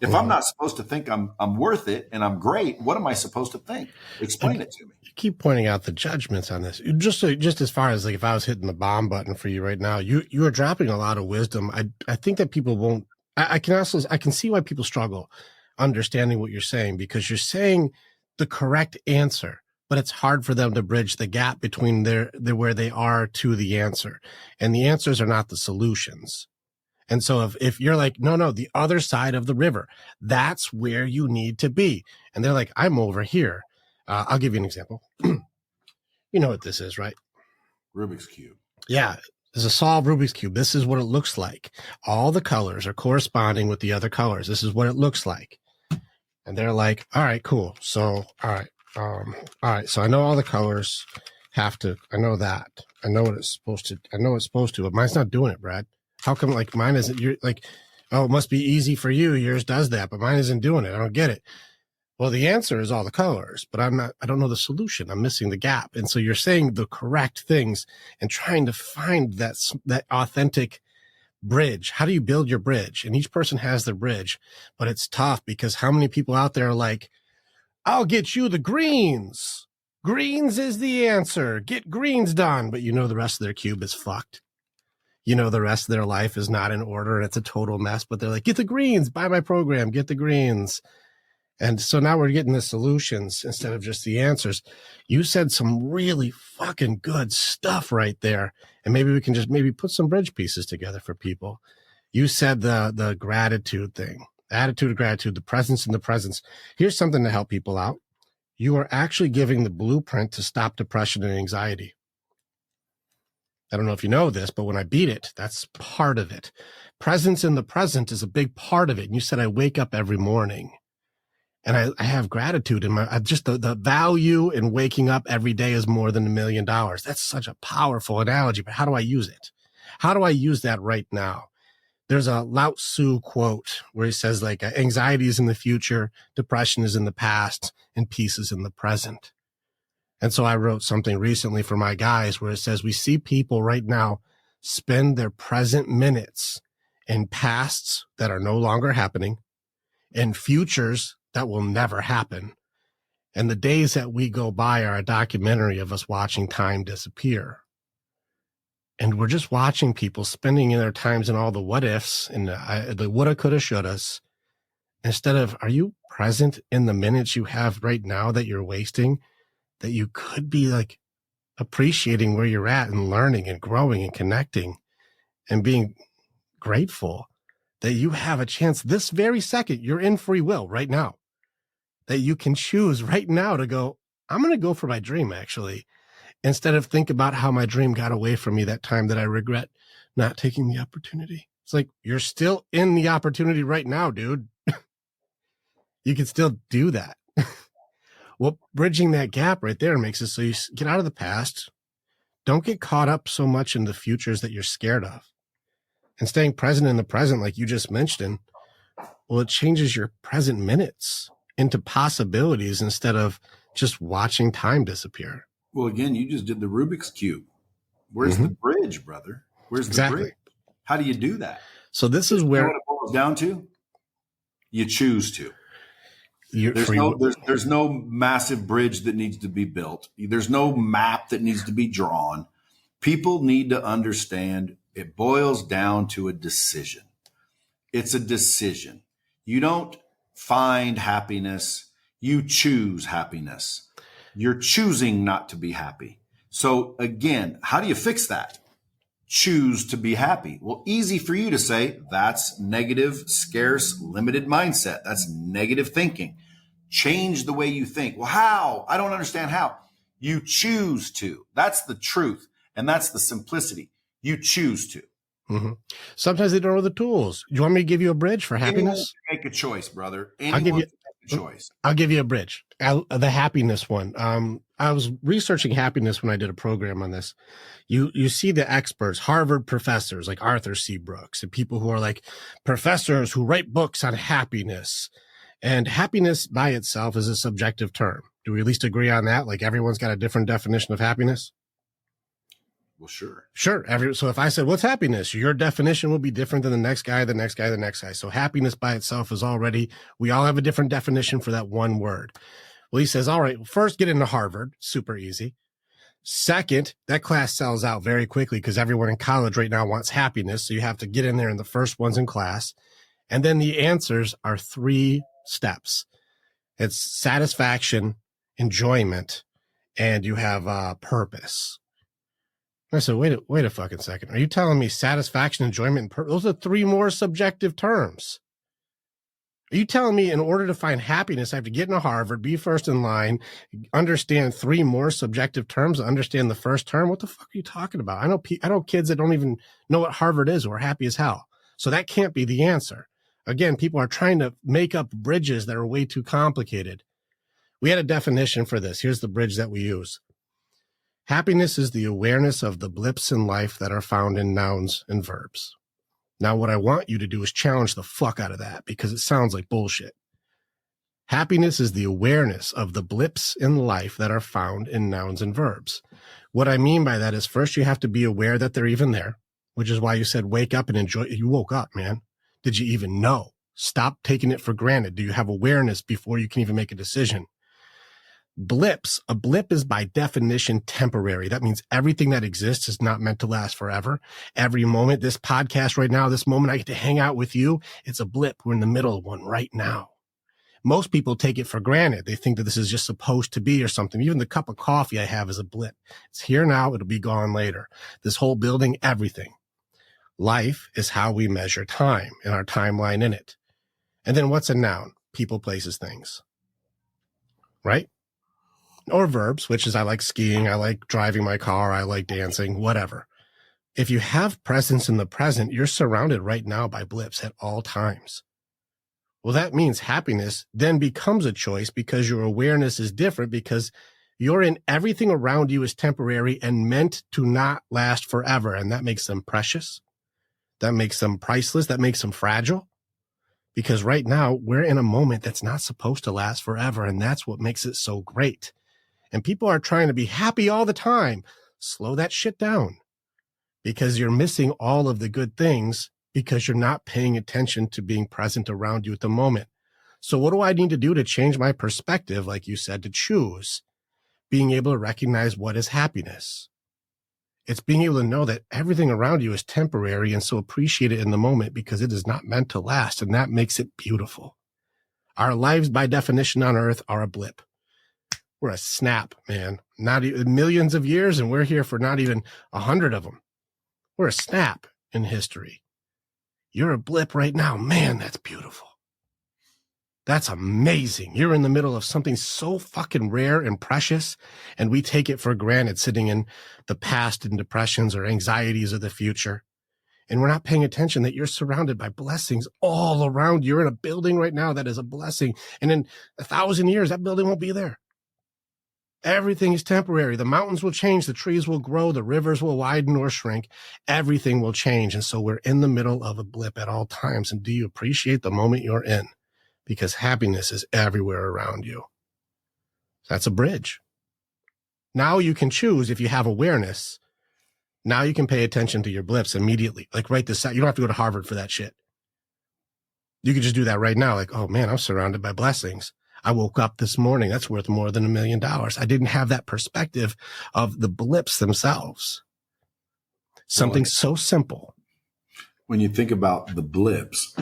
If I'm not supposed to think I'm worth it and I'm great, what am I supposed to think? Explain it to me. You keep pointing out the judgments on this. Just as far as like if I was hitting the bomb button for you right now, you are dropping a lot of wisdom. I think that people won't. I can see why people struggle understanding what you're saying, because you're saying the correct answer, but it's hard for them to bridge the gap between where they are to the answer, and the answers are not the solutions. And so if you're like, no, the other side of the river, that's where you need to be. And they're like, I'm over here. I'll give you an example. You know what this is, right? Rubik's Cube. Yeah. This is a solved Rubik's Cube. This is what it looks like. All the colors are corresponding with the other colors. This is what it looks like. And they're like, all right, cool. So, all right. So I know all the colors I know that. I know it's supposed to, but mine's not doing it, Brad. How come like mine isn't? You're like, oh, it must be easy for you. Yours does that, but mine isn't doing it. I don't get it. Well, the answer is all the colors, but I don't know the solution. I'm missing the gap. And so you're saying the correct things and trying to find that authentic bridge. How do you build your bridge? And each person has their bridge, but it's tough because how many people out there are like, I'll get you the greens. Greens is the answer. Get greens done. But you know, the rest of their cube is fucked. You know, the rest of their life is not in order and it's a total mess, but they're like, get the greens, buy my program, get the greens. And so now we're getting the solutions instead of just the answers. You said some really fucking good stuff right there. And maybe we can just put some bridge pieces together for people. You said the gratitude thing, attitude of gratitude, the presence in the presence. Here's something to help people out. You are actually giving the blueprint to stop depression and anxiety. I don't know if you know this, but when I beat it, that's part of it. Presence in the present is a big part of it. And you said I wake up every morning and I have gratitude in the value in waking up every day is more than $1 million. That's such a powerful analogy, but how do I use it? How do I use that right now? There's a Lao Tzu quote where he says like anxiety is in the future, depression is in the past, and peace is in the present. And so I wrote something recently for my guys where it says, we see people right now spend their present minutes in pasts that are no longer happening, in futures that will never happen. And the days that we go by are a documentary of us watching time disappear. And we're just watching people spending their times in all the what ifs and the woulda, coulda, shouldas, instead of, are you present in the minutes you have right now that you're wasting? That you could be like appreciating where you're at and learning and growing and connecting and being grateful that you have a chance this very second. You're in free will right now, that you can choose right now to go, I'm going to go for my dream actually, instead of think about how my dream got away from me that time that I regret not taking the opportunity. It's like, you're still in the opportunity right now, dude. You can still do that. Well, bridging that gap right there makes it so you get out of the past. Don't get caught up so much in the futures that you're scared of. And staying present in the present, like you just mentioned, well, it changes your present minutes into possibilities instead of just watching time disappear. Well, again, you just did the Rubik's Cube. Where's the bridge, brother? Where's the bridge? How do you do that? So this is where what it boils down to. You choose to. There's no massive bridge that needs to be built. There's no map that needs to be drawn. People need to understand it boils down to a decision. It's a decision. You don't find happiness. You choose happiness. You're choosing not to be happy. So again, how do you fix that? Choose to be happy. Well, easy for you to say that's negative, scarce, limited mindset. That's negative thinking. Change the way you think. Well, how? I don't understand how. You choose to. That's the truth. And that's the simplicity. You choose to. Mm-hmm. Sometimes they don't know the tools. Do you want me to give you a bridge for happiness? Make a choice, brother. I'll give you make a choice. I'll give you a bridge. The happiness one. I was researching happiness when I did a program on this. You see the experts, Harvard professors like Arthur C. Brooks, and people who are like professors who write books on happiness. And happiness by itself is a subjective term. Do we at least agree on that? Like everyone's got a different definition of happiness? Well, sure. Sure. So if I said, what's happiness? Your definition will be different than the next guy, the next guy, the next guy. So happiness by itself is already, we all have a different definition for that one word. Well, he says, all right, first get into Harvard. Super easy. Second, that class sells out very quickly because everyone in college right now wants happiness. So you have to get in there in the first ones in class. And then the answers are 3 steps. It's satisfaction, enjoyment, and you have purpose. I said, wait a fucking second. Are you telling me satisfaction, enjoyment, and purpose? Those are 3 more subjective terms. Are you telling me in order to find happiness, I have to get into Harvard, be first in line, understand 3 more subjective terms, understand the first term? What the fuck are you talking about? I know kids that don't even know what Harvard is or are happy as hell. So that can't be the answer. Again, people are trying to make up bridges that are way too complicated. We had a definition for this. Here's the bridge that we use. Happiness is the awareness of the blips in life that are found in nouns and verbs. Now, what I want you to do is challenge the fuck out of that because it sounds like bullshit. Happiness is the awareness of the blips in life that are found in nouns and verbs. What I mean by that is first you have to be aware that they're even there, which is why you said wake up and enjoy. You woke up, man. Did you even know? Stop taking it for granted. Do you have awareness before you can even make a decision? Blips. A blip is by definition temporary. That means everything that exists is not meant to last forever. Every moment, this podcast right now, this moment I get to hang out with you, it's a blip. We're in the middle of one right now. Most people take it for granted. They think that this is just supposed to be or something. Even the cup of coffee I have is a blip. It's here now. It'll be gone later. This whole building, everything. Life is how we measure time and our timeline in it. And then what's a noun? People, places, things. Right? Or verbs, which is I like skiing, I like driving my car, I like dancing, whatever. If you have presence in the present, you're surrounded right now by blips at all times. Well, that means happiness then becomes a choice because your awareness is different because you're in everything around you is temporary and meant to not last forever. And that makes them precious. That makes them priceless. That makes them fragile. Because right now we're in a moment that's not supposed to last forever. And that's what makes it so great. And people are trying to be happy all the time. Slow that shit down because you're missing all of the good things because you're not paying attention to being present around you at the moment. So what do I need to do to change my perspective, like you said, to choose being able to recognize what is happiness? It's being able to know that everything around you is temporary and so appreciate it in the moment because it is not meant to last. And that makes it beautiful. Our lives by definition on earth are a blip. We're a snap, man. Not even millions of years, and we're here for not even 100 of them. We're a snap in history. You're a blip right now. Man, that's beautiful. That's amazing. You're in the middle of something so fucking rare and precious, and we take it for granted sitting in the past and depressions or anxieties of the future. And we're not paying attention that you're surrounded by blessings all around. You're in a building right now that is a blessing. And in 1,000 years, that building won't be there. Everything is temporary. The mountains will change. The trees will grow. The rivers will widen or shrink. Everything will change. And so we're in the middle of a blip at all times. And do you appreciate the moment you're in? Because happiness is everywhere around you. That's a bridge. Now you can choose if you have awareness. Now you can pay attention to your blips immediately. Like write this out. You don't have to go to Harvard for that shit. You could just do that right now. Like, oh man, I'm surrounded by blessings. I woke up this morning. That's worth more than $1 million. I didn't have that perspective of the blips themselves. Something so simple. When you think about the blips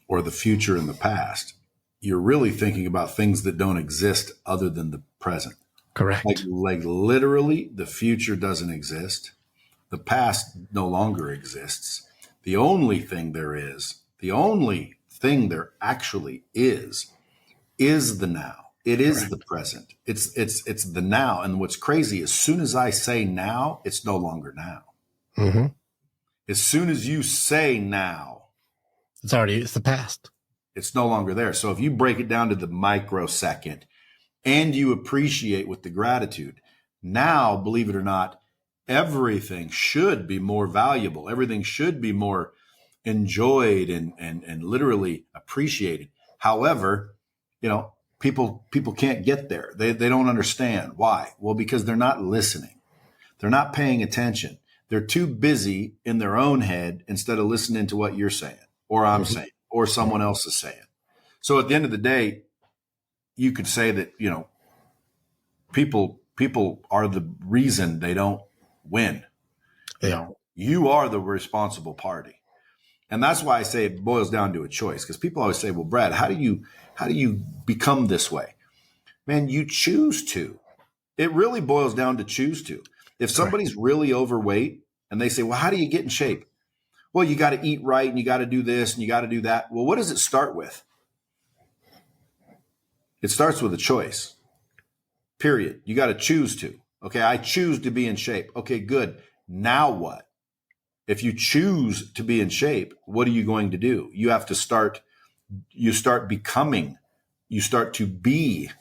or the future and the past, you're really thinking about things that don't exist other than the present. Correct. Like literally the future doesn't exist. The past no longer exists. The only thing there actually is the now. It is the present. It's the now. And what's crazy, as soon as I say now, it's no longer now. Mm-hmm. As soon as you say now, It's the past. it's no longer there. So if you break it down to the microsecond and you appreciate with the gratitude, now, believe it or not, everything should be more valuable. Everything should be more enjoyed and literally appreciated. However, people can't get there. They don't understand. Why? Well, because they're not listening. They're not paying attention. They're too busy in their own head instead of listening to what you're saying or I'm saying or someone else is saying. So at the end of the day, you could say that, people are the reason they don't win. You are the responsible party. And that's why I say it boils down to a choice, because people always say, well, Brad, how do you become this way? Man, you choose to. It really boils down to choose to. If somebody's really overweight and they say, well, how do you get in shape? Well, you got to eat right and you got to do this and you got to do that. Well, what does it start with? It starts with a choice. Period. You got to choose to. Okay, I choose to be in shape. Okay, good. Now what? If you choose to be in shape, what are you going to do? You have to start becoming, you start to be,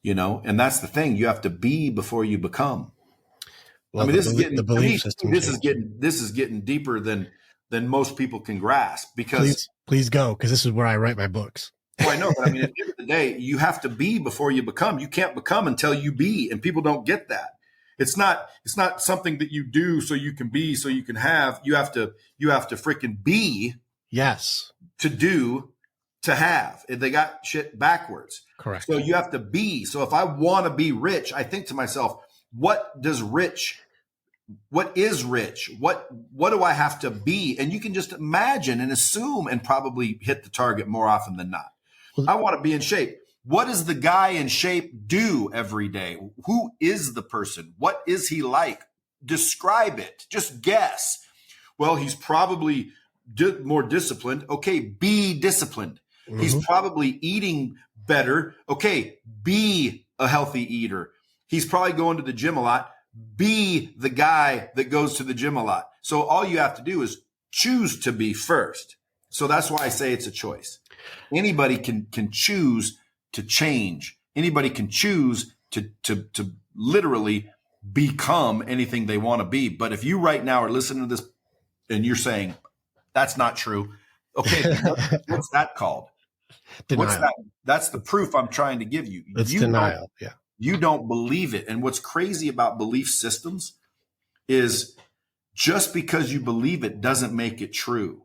and that's the thing. You have to be before you become. Well, I mean, this is getting deeper than most people can grasp, because please go, because this is where I write my books. Well, I know, but I mean, at the end of the day, you have to be before you become. You can't become until you be, and people don't get that. It's not something that you do so you can be, so you can have. You have to freaking be. Yes. To do, to have. They got shit backwards. Correct. So you have to be. So if I want to be rich, I think to myself, what is rich? What do I have to be? And you can just imagine and assume and probably hit the target more often than not. I want to be in shape. What does the guy in shape do every day? Who is the person? What is he like? Describe it. Just guess. Well, he's probably more disciplined. Okay, be disciplined. Mm-hmm. He's probably eating better. Okay, be a healthy eater. He's probably going to the gym a lot. Be the guy that goes to the gym a lot. So all you have to do is choose to be first. So that's why I say it's a choice. Anybody can choose to change. Anybody can choose to literally become anything they want to be. But if you right now are listening to this and you're saying, that's not true. Okay, what's that called? Denial. What's that? That's the proof I'm trying to give you. It's denial. Yeah. You don't believe it. And what's crazy about belief systems is just because you believe it doesn't make it true.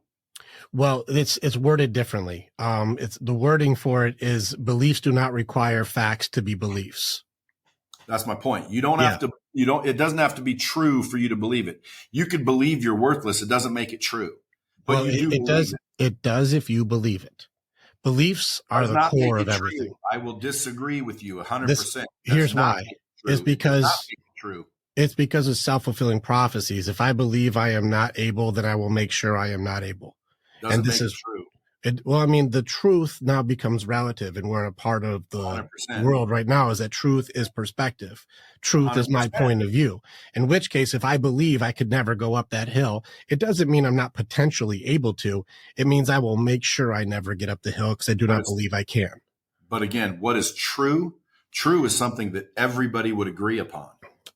Well, it's worded differently. It's the wording for it is beliefs do not require facts to be beliefs. That's my point. You don't have to, it doesn't have to be true for you to believe it. You could believe you're worthless. It doesn't make it true. But it does if you believe it. Beliefs are the core of everything. True. I will disagree with you 100%. Here's why. It's because of self-fulfilling prophecies. If I believe I am not able, then I will make sure I am not able. And this is true. The truth now becomes relative, and we're a part of the 100%. World right now is that truth is perspective. Truth 100%. Is my point of view. In which case, if I believe I could never go up that hill, it doesn't mean I'm not potentially able to. It means I will make sure I never get up the hill because I do not believe I can. But again, what is true? True is something that everybody would agree upon.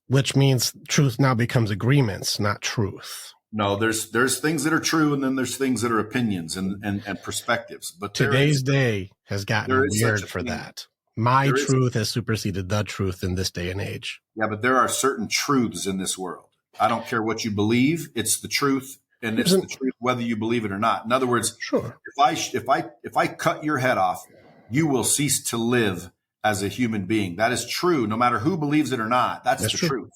Which means truth now becomes agreements, not truth. No, there's things that are true, and then there's things that are opinions and perspectives. But today's day has gotten weird for that. My truth has superseded the truth in this day and age. Yeah, but there are certain truths in this world. I don't care what you believe; it's the truth, and it's the truth whether you believe it or not. In other words, sure. If I cut your head off, you will cease to live as a human being. That is true, no matter who believes it or not. That's the truth.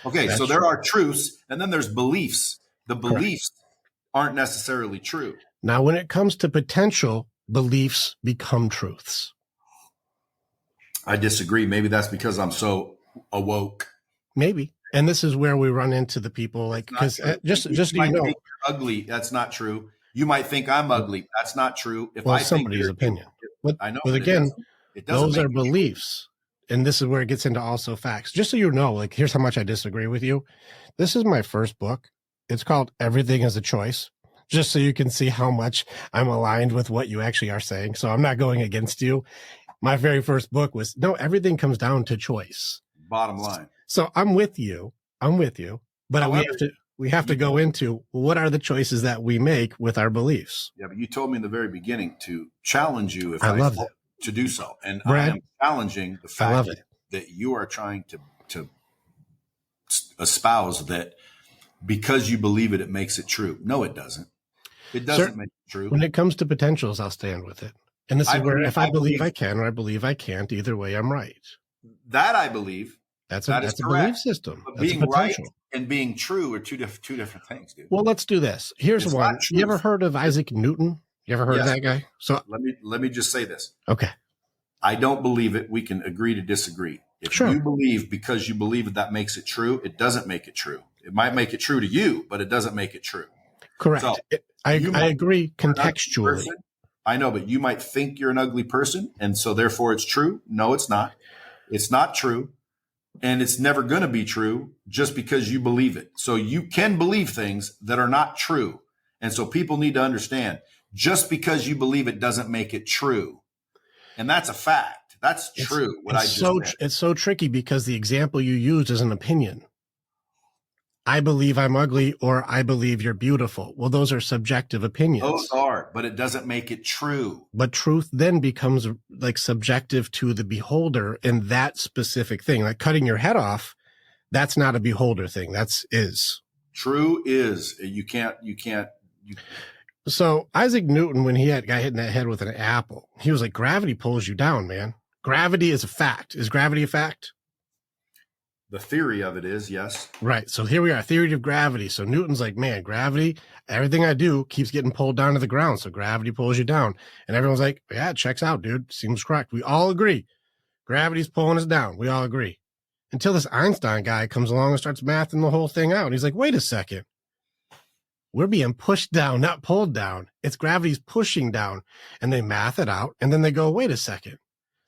Okay, so there are truths, and then there's beliefs. The beliefs aren't necessarily true. Now, when it comes to potential, beliefs become truths. I disagree. Maybe that's because I'm so awoke. Maybe. And this is where we run into the people like, because just you might think you're ugly. That's not true. You might think I'm ugly. That's not true. Somebody's opinion. I know. But again, It doesn't Those make are it true. beliefs. And this is where it gets into also facts. Just so you know, like, here's how much I disagree with you. This is my first book. It's called Everything is a Choice, just so you can see how much I'm aligned with what you actually are saying. So I'm not going against you. My very first book was, no, everything comes down to choice. Bottom line. So I'm with you. But However, we have to go into what are the choices that we make with our beliefs. Yeah, but you told me in the very beginning to challenge you if I love failed to do so. And Brad, I am challenging the I love fact it. that you are trying to espouse that because you believe it, it makes it true. No, it doesn't. It doesn't make it true. When it comes to potentials, I'll stand with it. And this is where if I believe I can or I believe I can't, either way, I'm right. That I believe. That's that a belief system. But that's being right and being true are two different things, dude. Well, let's do this. Here's It's one. You ever heard of Isaac Newton? You ever heard of that guy? So let me just say this. Okay. I don't believe it. We can agree to disagree. If you believe because you believe that makes it true, it doesn't make it true. It might make it true to you, but it doesn't make it true. Correct. So I agree contextually. I know, but you might think you're an ugly person, and so therefore it's true. No, it's not. It's not true. And it's never going to be true just because you believe it. So you can believe things that are not true. And so people need to understand just because you believe it doesn't make it true. And that's a fact. That's true. It's so tricky because the example you used is an opinion. I believe I'm ugly or I believe you're beautiful. Well, those are subjective opinions. Those are, but it doesn't make it true. But truth then becomes like subjective to the beholder in that specific thing. Like cutting your head off, that's not a beholder thing. That's is. True is. So Isaac Newton, when he got hit in that head with an apple, he was like, gravity pulls you down, man. Gravity is a fact. Is gravity a fact? The theory of it is, yes. Right. So here we are, theory of gravity. So Newton's like, man, gravity, everything I do keeps getting pulled down to the ground. So gravity pulls you down. And everyone's like, yeah, it checks out, dude. Seems correct. We all agree. Gravity's pulling us down. We all agree. Until this Einstein guy comes along and starts mathing the whole thing out. And he's like, wait a second. We're being pushed down, not pulled down. It's gravity's pushing down. And they math it out. And then they go, wait a second.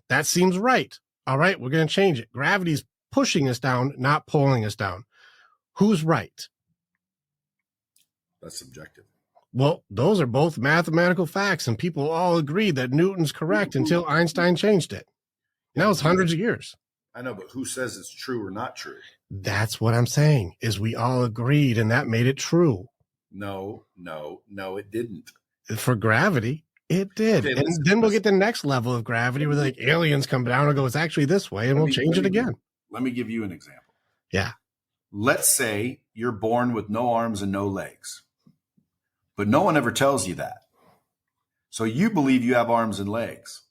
That seems right. All right, we're going to change it. Gravity's pushing us down, not pulling us down. Who's right? That's subjective. Well, those are both mathematical facts, and people all agree that Newton's correct until Einstein changed it. That was hundreds of years. I know, but who says it's true or not true? That's what I'm saying, is we all agreed, and that made it true. No, it didn't. For gravity, it did. Okay, and then we'll get the next level of gravity where like aliens come down and go, it's actually this way, and we'll change it again. Let me give you an example. Yeah. Let's say you're born with no arms and no legs, but no one ever tells you that. So you believe you have arms and legs.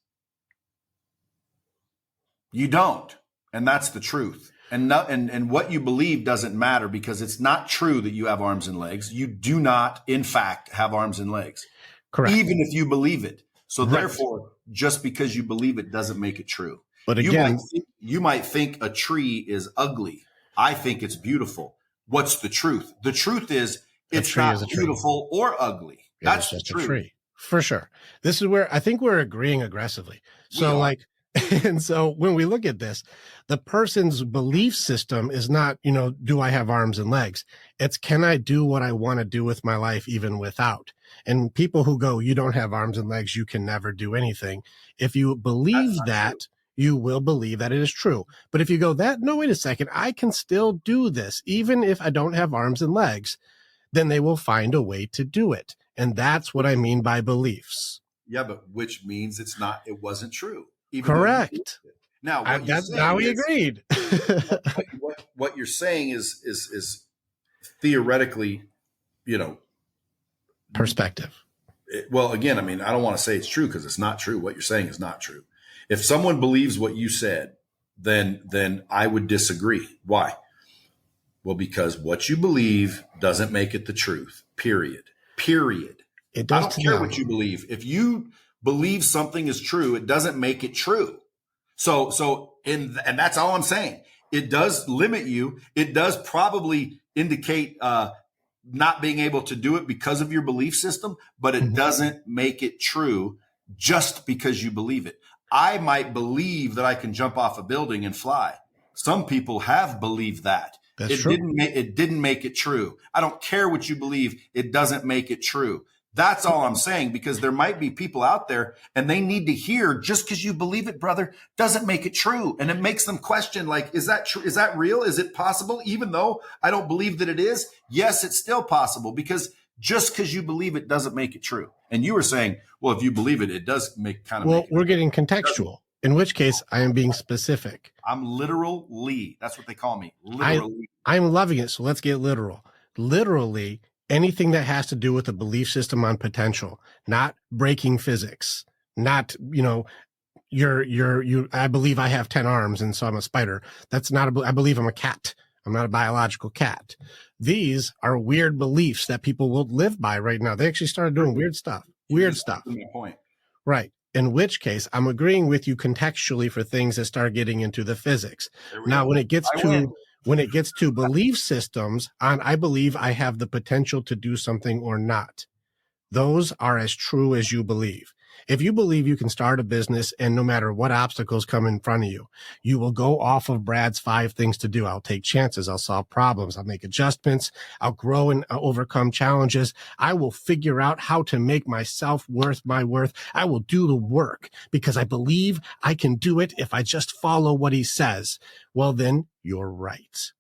You don't. And that's the truth. And what you believe doesn't matter because it's not true that you have arms and legs. You do not, in fact, have arms and legs. Correct. Even if you believe it. So therefore, just because you believe it doesn't make it true. But again, you might think a tree is ugly. I think it's beautiful. What's the truth? The truth is it's not beautiful or ugly. That's the truth. Tree. For sure. This is where I think we're agreeing aggressively. So and so when we look at this, the person's belief system is not, do I have arms and legs? It's can I do what I want to do with my life even without? And people who go, you don't have arms and legs, you can never do anything. If you believe that, you will believe that it is true. But if you go no, wait a second, I can still do this, even if I don't have arms and legs, then they will find a way to do it. And that's what I mean by beliefs. Yeah, but which means it wasn't true. Correct. Now, we agreed. what you're saying is theoretically, perspective. Well, again, I mean, I don't want to say it's true because it's not true. What you're saying is not true. If someone believes what you said, then I would disagree. Why? Well, because what you believe doesn't make it the truth. Period. It does. I don't care what you believe. If you believe something is true, it doesn't make it true. And that's all I'm saying. It does limit you. It does probably indicate not being able to do it because of your belief system, but it doesn't make it true just because you believe it. I might believe that I can jump off a building and fly. Some people have believed that. That's true. It didn't make it true. I don't care what you believe. It doesn't make it true. That's all I'm saying, because there might be people out there and they need to hear, just because you believe it, brother, doesn't make it true. And it makes them question, like, is that true? Is that real? Is it possible? Even though I don't believe that it is, yes, it's still possible, because just because you believe it doesn't make it true. And you were saying, well, if you believe it, it does make kind of. Well, we're getting contextual, in which case I am being specific. I'm literal Lee. That's what they call me. Literal Lee. I'm loving it. So let's get literal. Literally, anything that has to do with a belief system on potential, not breaking physics, not, I believe I have 10 arms and so I'm a spider. That's not I believe I'm a cat. I'm not a biological cat. These are weird beliefs that people will live by right now. They actually started doing weird stuff. Point. Right. In which case, I'm agreeing with you contextually for things that start getting into the physics. Now, when it gets to belief systems on, I believe I have the potential to do something or not, those are as true as you believe. If you believe you can start a business and no matter what obstacles come in front of you, you will go off of Brad's 5 things to do. I'll take chances. I'll solve problems. I'll make adjustments. I'll grow and overcome challenges. I will figure out how to make myself worth my worth. I will do the work because I believe I can do it if I just follow what he says. Well, then you're right.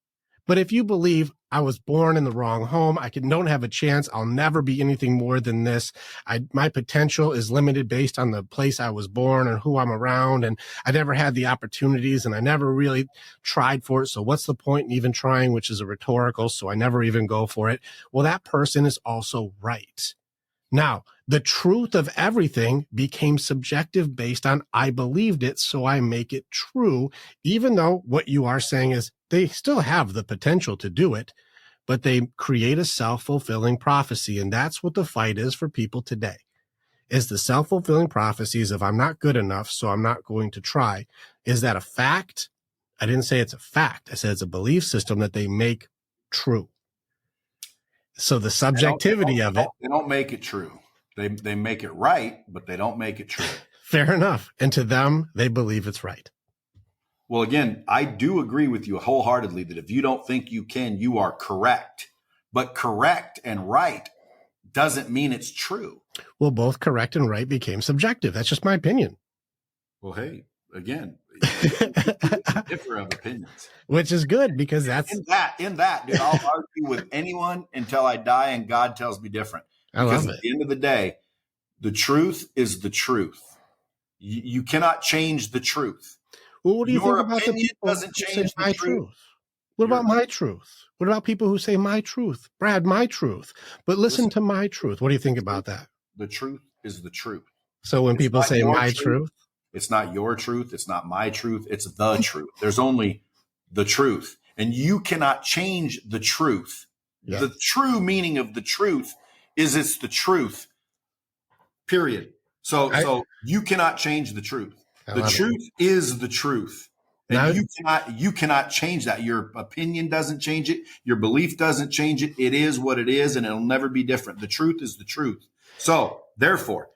But if you believe I was born in the wrong home, don't have a chance, I'll never be anything more than this, my potential is limited based on the place I was born and who I'm around, and I never had the opportunities and I never really tried for it, so what's the point in even trying, which is a rhetorical, so I never even go for it. Well, that person is also right. Now, the truth of everything became subjective based on I believed it, so I make it true, even though what you are saying is they still have the potential to do it, but they create a self-fulfilling prophecy. And that's what the fight is for people today, is the self-fulfilling prophecies of I'm not good enough, so I'm not going to try. Is that a fact? I didn't say it's a fact. I said it's a belief system that they make true. So the subjectivity of it. They don't make it true. They make it right, but they don't make it true. Fair enough. And to them, they believe it's right. Well, again, I do agree with you wholeheartedly that if you don't think you can, you are correct. But correct and right doesn't mean it's true. Well, both correct and right became subjective. That's just my opinion. Well, hey, again, differ of opinions. Which is good because that's... In that, dude, I'll argue with anyone until I die and God tells me different. Because at the end of the day, the truth is the truth. You cannot change the truth. Well, what do you think about the people doesn't change my truth? What about my truth? What about people who say my truth? Brad, my truth. But listen to my truth. What do you think about that? The truth is the truth. So when people say my truth, it's not your truth. It's not my truth. It's the truth. There's only the truth. And you cannot change the truth. Yeah. The true meaning of the truth is it's the truth, period. So you cannot change the truth. The truth is the truth. And you cannot change that. Your opinion doesn't change it. Your belief doesn't change it. It is what it is, and it'll never be different. The truth is the truth. So therefore,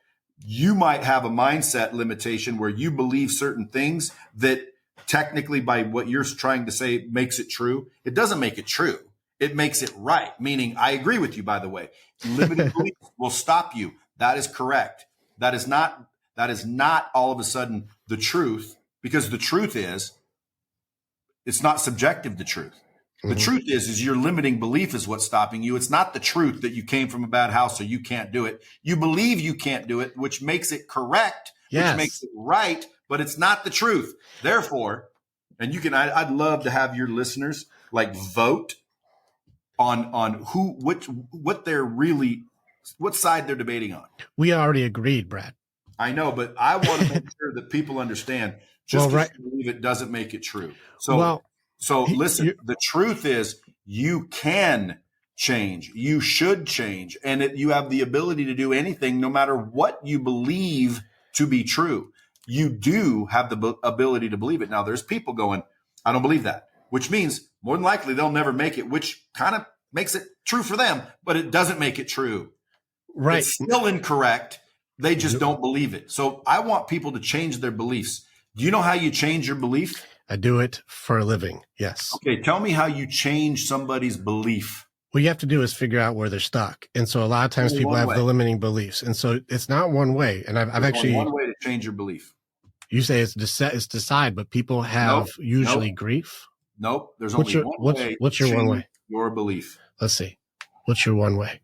you might have a mindset limitation where you believe certain things that technically by what you're trying to say makes it true. It doesn't make it true. It makes it right. Meaning, I agree with you, by the way. Limited beliefs will stop you. That is correct. That is not all of a sudden the truth, because the truth is, it's not subjective, the truth. The truth is your limiting belief is what's stopping you. It's not the truth that you came from a bad house, so you can't do it. You believe you can't do it, which makes it correct, which makes it right, but it's not the truth. Therefore, and I'd love to have your listeners like vote on what side they're debating on. We already agreed, Brad. I know, but I want to make sure that people understand just because you believe it doesn't make it true. So listen, the truth is you can change. You should change. And you have the ability to do anything no matter what you believe to be true. You do have the ability to believe it. Now, there's people going, I don't believe that, which means more than likely they'll never make it, which kind of makes it true for them, but it doesn't make it true. Right. It's still incorrect. They just don't believe it. So I want people to change their beliefs. Do you know how you change your belief? I do it for a living. Yes. Okay. Tell me how you change somebody's belief. What you have to do is figure out where they're stuck. And so a lot of times people have the limiting beliefs. And so it's not one way. And I've actually one way to change your belief. You say it's decide, but people have usually grief. Nope. There's only one way. What's your one way? Your belief. Let's see. What's your one way?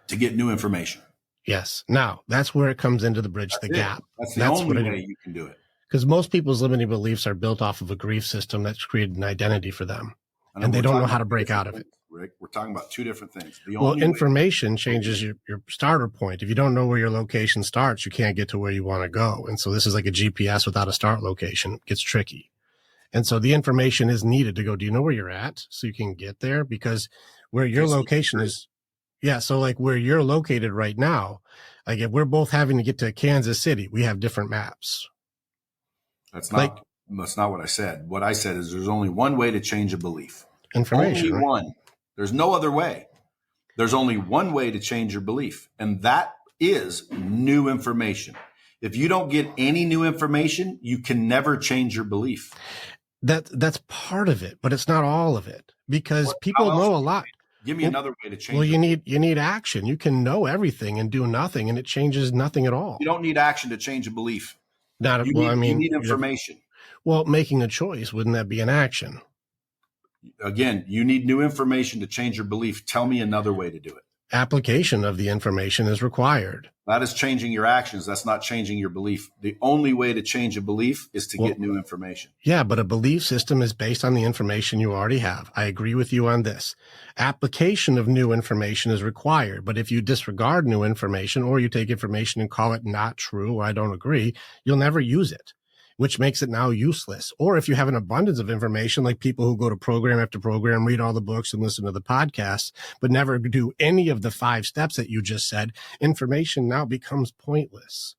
To get new information. Yes. Now that's where it comes into the bridge, the gap. That's the only way you can do it. Because most people's limiting beliefs are built off of a grief system that's created an identity for them. And they don't know how to break out of it. Rick, we're talking about two different things. Information changes your starter point. If you don't know where your location starts, you can't get to where you want to go. And so this is like a GPS without a start location. It gets tricky. And so the information is needed to go, do you know where you're at? So you can get there, because where your location is. Yeah. So like where you're located right now, like if we're both having to get to Kansas City, we have different maps. That's not what I said. What I said is there's only one way to change a belief. Information. Only one. There's no other way. There's only one way to change your belief, and that is new information. If you don't get any new information, you can never change your belief. That's part of it, but it's not all of it, because people know a lot. Give me another way to change. Well, you need action. You can know everything and do nothing, and it changes nothing at all. You don't need action to change a belief. You need information. Well, making a choice, wouldn't that be an action? Again, you need new information to change your belief. Tell me another way to do it. Application of the information is required. That is changing your actions. That's not changing your belief. The only way to change a belief is to get new information. Yeah, but a belief system is based on the information you already have. I agree with you on this. Application of new information is required, but if you disregard new information, or you take information and call it not true, or I don't agree, you'll never use it, which makes it now useless. Or if you have an abundance of information, like people who go to program after program, read all the books and listen to the podcasts, but never do any of the 5 steps that you just said, information now becomes pointless.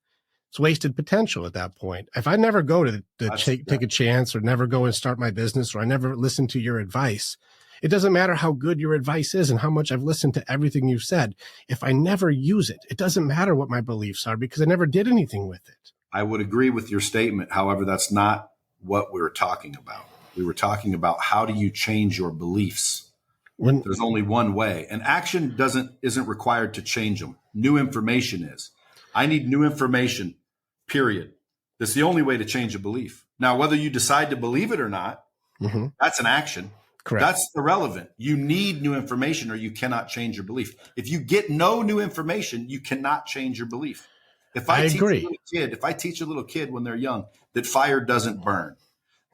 It's wasted potential at that point. If I never go to take a chance, or never go and start my business, or I never listen to your advice, it doesn't matter how good your advice is and how much I've listened to everything you've said. If I never use it, it doesn't matter what my beliefs are, because I never did anything with it. I would agree with your statement. However, that's not what we were talking about. We were talking about how do you change your beliefs? There's only one way, and action isn't required to change them. New information is. I need new information, period. That's the only way to change a belief. Now, whether you decide to believe it or not, that's an action. Correct. That's irrelevant. You need new information, or you cannot change your belief. If you get no new information, you cannot change your belief. If I teach a little kid when they're young that fire doesn't burn,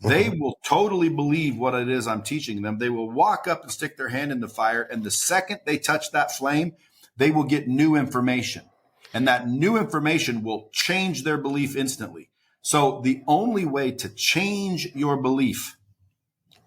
they will totally believe what it is I'm teaching them. They will walk up and stick their hand in the fire, and the second they touch that flame, they will get new information. And that new information will change their belief instantly. So the only way to change your belief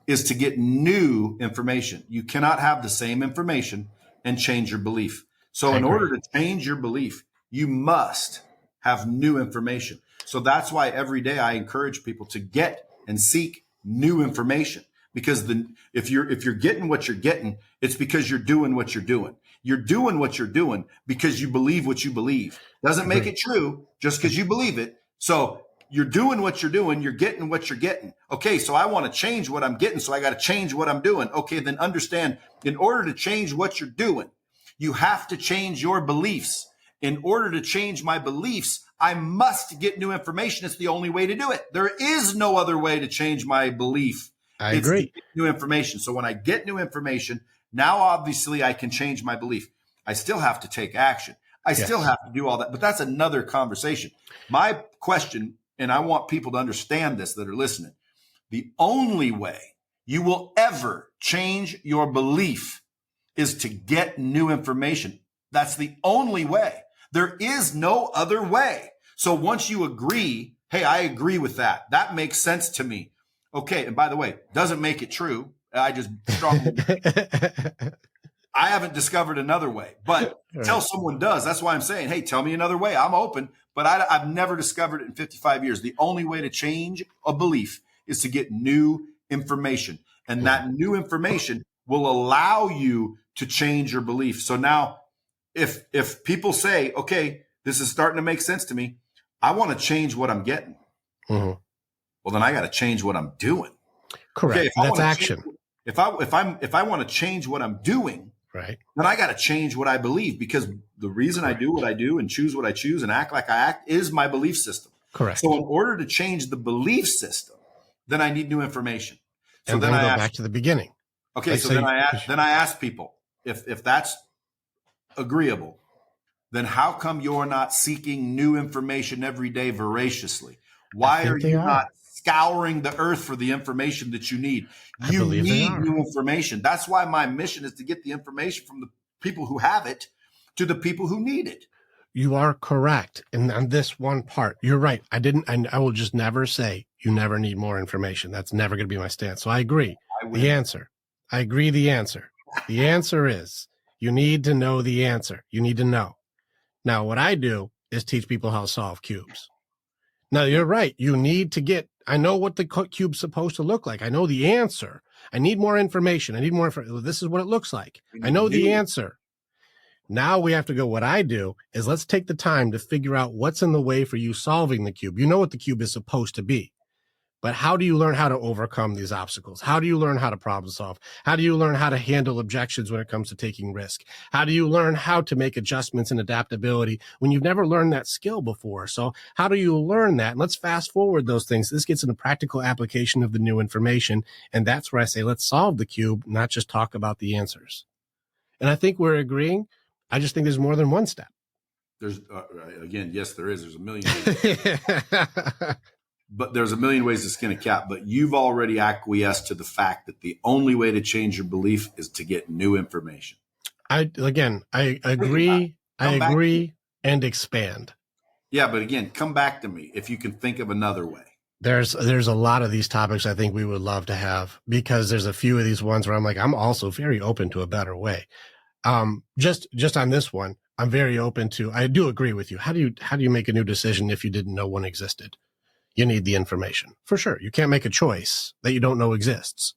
is to get new information. You cannot have the same information and change your belief. So in order to change your belief, you must have new information. So that's why every day I encourage people to get and seek new information, because if you're getting what you're getting, it's because you're doing what you're doing. You're doing what you're doing because you believe what you believe. Doesn't make it true just because you believe it. So you're doing what you're doing. You're getting what you're getting. Okay, so I want to change what I'm getting, so I got to change what I'm doing. Okay, then understand, in order to change what you're doing, you have to change your beliefs. In order to change my beliefs, I must get new information. It's the only way to do it. There is no other way to change my belief. I agree. To get new information. So when I get new information, now obviously I can change my belief. I still have to take action. I still have to do all that, but that's another conversation. My question, and I want people to understand this that are listening, the only way you will ever change your belief is to get new information. That's the only way. There is no other way. So once you agree, hey, I agree with that. That makes sense to me. Okay. And by the way, doesn't make it true. I just struggle. I haven't discovered another way, but until someone does, that's why I'm saying, hey, tell me another way. I'm open, but I've never discovered it in 55 years. The only way to change a belief is to get new information. And that new information will allow you to change your belief. So now, if people say, okay, This is starting to make sense to me. I want to change what I'm getting. Mm-hmm. Well, then I got to change what I'm doing. Correct. Okay, That's action. If I want to change what I'm doing, right, then I got to change what I believe, because the reason I do what I do and choose what I choose and act like I act is my belief system. Correct. So in order to change the belief system, then I need new information. So and then I go back to the beginning. Okay, so then I ask people, if that's agreeable, then how come you're not seeking new information every day voraciously? Why are you not scouring the earth for the information that you need? You need new information. That's why my mission is to get the information from the people who have it to the people who need it. You are correct. And on this one part, you're right. I will just never say you never need more information. That's never going to be my stance. So I agree. I agree the answer. The answer is you need to know the answer. You need to know. Now, what I do is teach people how to solve cubes. Now, you're right. You need to I know what the cube's supposed to look like. I know the answer. I need more information. This is what it looks like. I know the answer. Now we have to go. What I do is let's take the time to figure out what's in the way for you solving the cube. You know what the cube is supposed to be, but how do you learn how to overcome these obstacles? How do you learn how to problem solve? How do you learn how to handle objections when it comes to taking risk? How do you learn how to make adjustments and adaptability when you've never learned that skill before? So how do you learn that? And let's fast forward those things. This gets into practical application of the new information. And that's where I say, let's solve the cube, not just talk about the answers. And I think we're agreeing. I just think there's more than one step. There's again, yes, there is. There's a million ways. But there's a million ways to skin a cat. But you've already acquiesced to the fact that the only way to change your belief is to get new information. I agree. I agree and expand. Yeah, but again, come back to me if you can think of another way. There's a lot of these topics I think we would love to have, because there's a few of these ones where I'm like, I'm also very open to a better way. Just on this one, I'm very open to, I do agree with you. How do you make a new decision if you didn't know one existed? You need the information for sure. You can't make a choice that you don't know exists.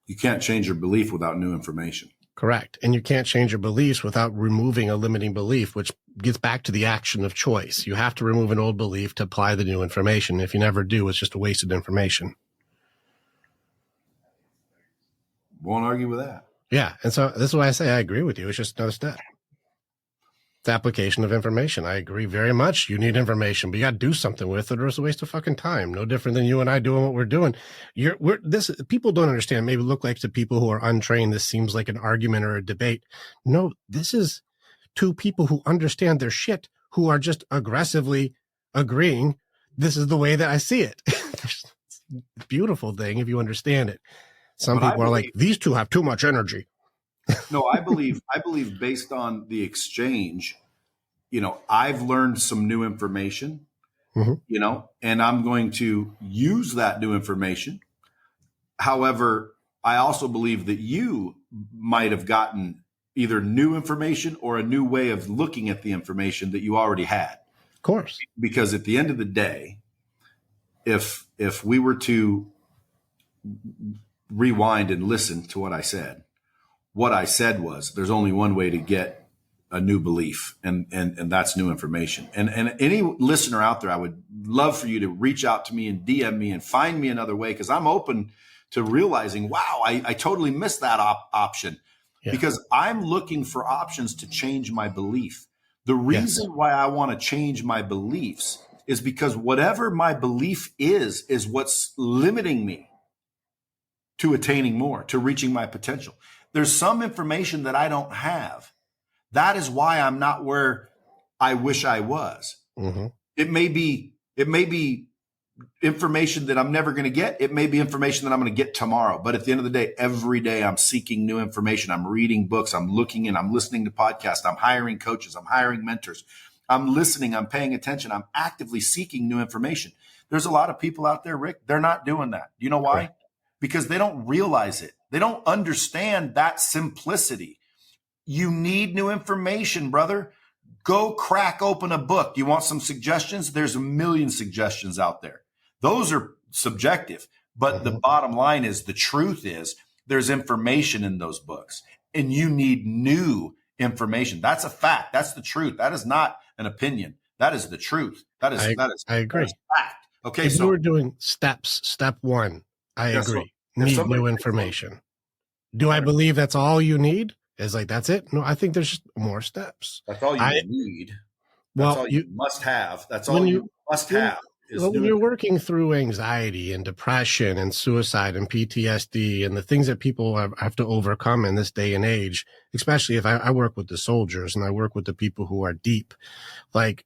You can't change your belief without new information. Correct. And you can't change your beliefs without removing a limiting belief, which gets back to the action of choice. You have to remove an old belief to apply the new information. If you never do, it's just a wasted information. Won't argue with that. Yeah. And so this is why I say I agree with you. It's just another step. It's application of information. I agree very much. You need information, but you got to do something with it, or it's a waste of fucking time. No different than you and I doing what we're doing. People don't understand. Maybe look like to people who are untrained, this seems like an argument or a debate. No, this is two people who understand their shit, who are just aggressively agreeing. This is the way that I see it. It's a beautiful thing if you understand it. Some people are like, these two have too much energy. No, I believe based on the exchange, I've learned some new information, and I'm going to use that new information. However, I also believe that you might have gotten either new information or a new way of looking at the information that you already had. Of course. Because at the end of the day, if we were to rewind and listen to what I said was there's only one way to get a new belief, and that's new information. And any listener out there, I would love for you to reach out to me and DM me and find me another way, because I'm open to realizing, wow, I totally missed that option. Yeah. Because I'm looking for options to change my belief. The reason why I want to change my beliefs is because whatever my belief is what's limiting me to attaining more, to reaching my potential. There's some information that I don't have. That is why I'm not where I wish I was. Mm-hmm. It may be information that I'm never going to get. It may be information that I'm going to get tomorrow. But at the end of the day, every day I'm seeking new information. I'm reading books. I'm listening to podcasts. I'm hiring coaches. I'm hiring mentors. I'm listening. I'm paying attention. I'm actively seeking new information. There's a lot of people out there, Rick, they're not doing that. Do you know why? Right. Because they don't realize it. They don't understand that simplicity. You need new information, brother. Go crack open a book. You want some suggestions? There's a million suggestions out there. Those are subjective. But the bottom line is, the truth is, there's information in those books, and you need new information. That's a fact. That's the truth. That is not an opinion. That is the truth. That is I agree. fact. Okay, If you were doing steps, step one, I Yeah, so agree. if Need somebody new says, information. Do I believe that's all you need? Is like, that's it? No, I think there's just more steps. that's all you need. That's Well, all you must have. That's when all you you must when, have is when new you're information. working through anxiety and depression and suicide and PTSD and the things that people have to overcome in this day and age, especially if I work with the soldiers and I work with the people who are deep, like,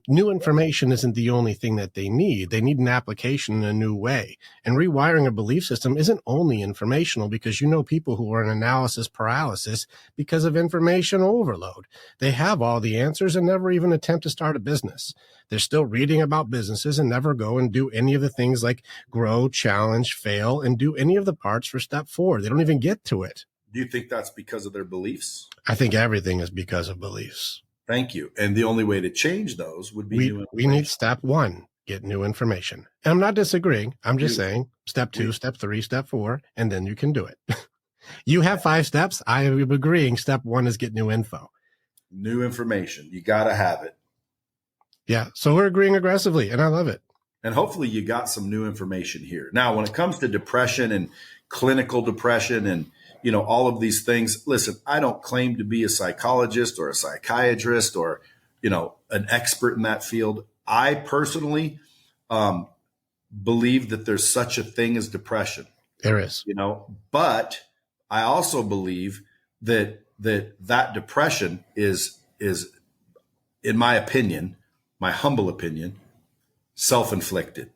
new information isn't the only thing that they need. They need an application in a new way. And rewiring a belief system isn't only informational, because you know people who are in analysis paralysis because of information overload. They have all the answers and never even attempt to start a business. They're still reading about businesses and never go and do any of the things like grow, challenge, fail, and do any of the parts for step 4. They don't even get to it. Do you think that's because of their beliefs? I think everything is because of beliefs. Thank you. And the only way to change those would be new information. We need step 1, get new information. And I'm not disagreeing. I'm just saying step 2, step 3, step 4, and then you can do it. You have 5 steps. I am agreeing. Step 1 is get new info. New information. You got to have it. Yeah. So we're agreeing aggressively, and I love it. And hopefully you got some new information here. Now, when it comes to depression and clinical depression and all of these things, listen, I don't claim to be a psychologist or a psychiatrist or, an expert in that field. I personally believe that there's such a thing as depression. There is. But I also believe that depression is, in my opinion, my humble opinion, self-inflicted.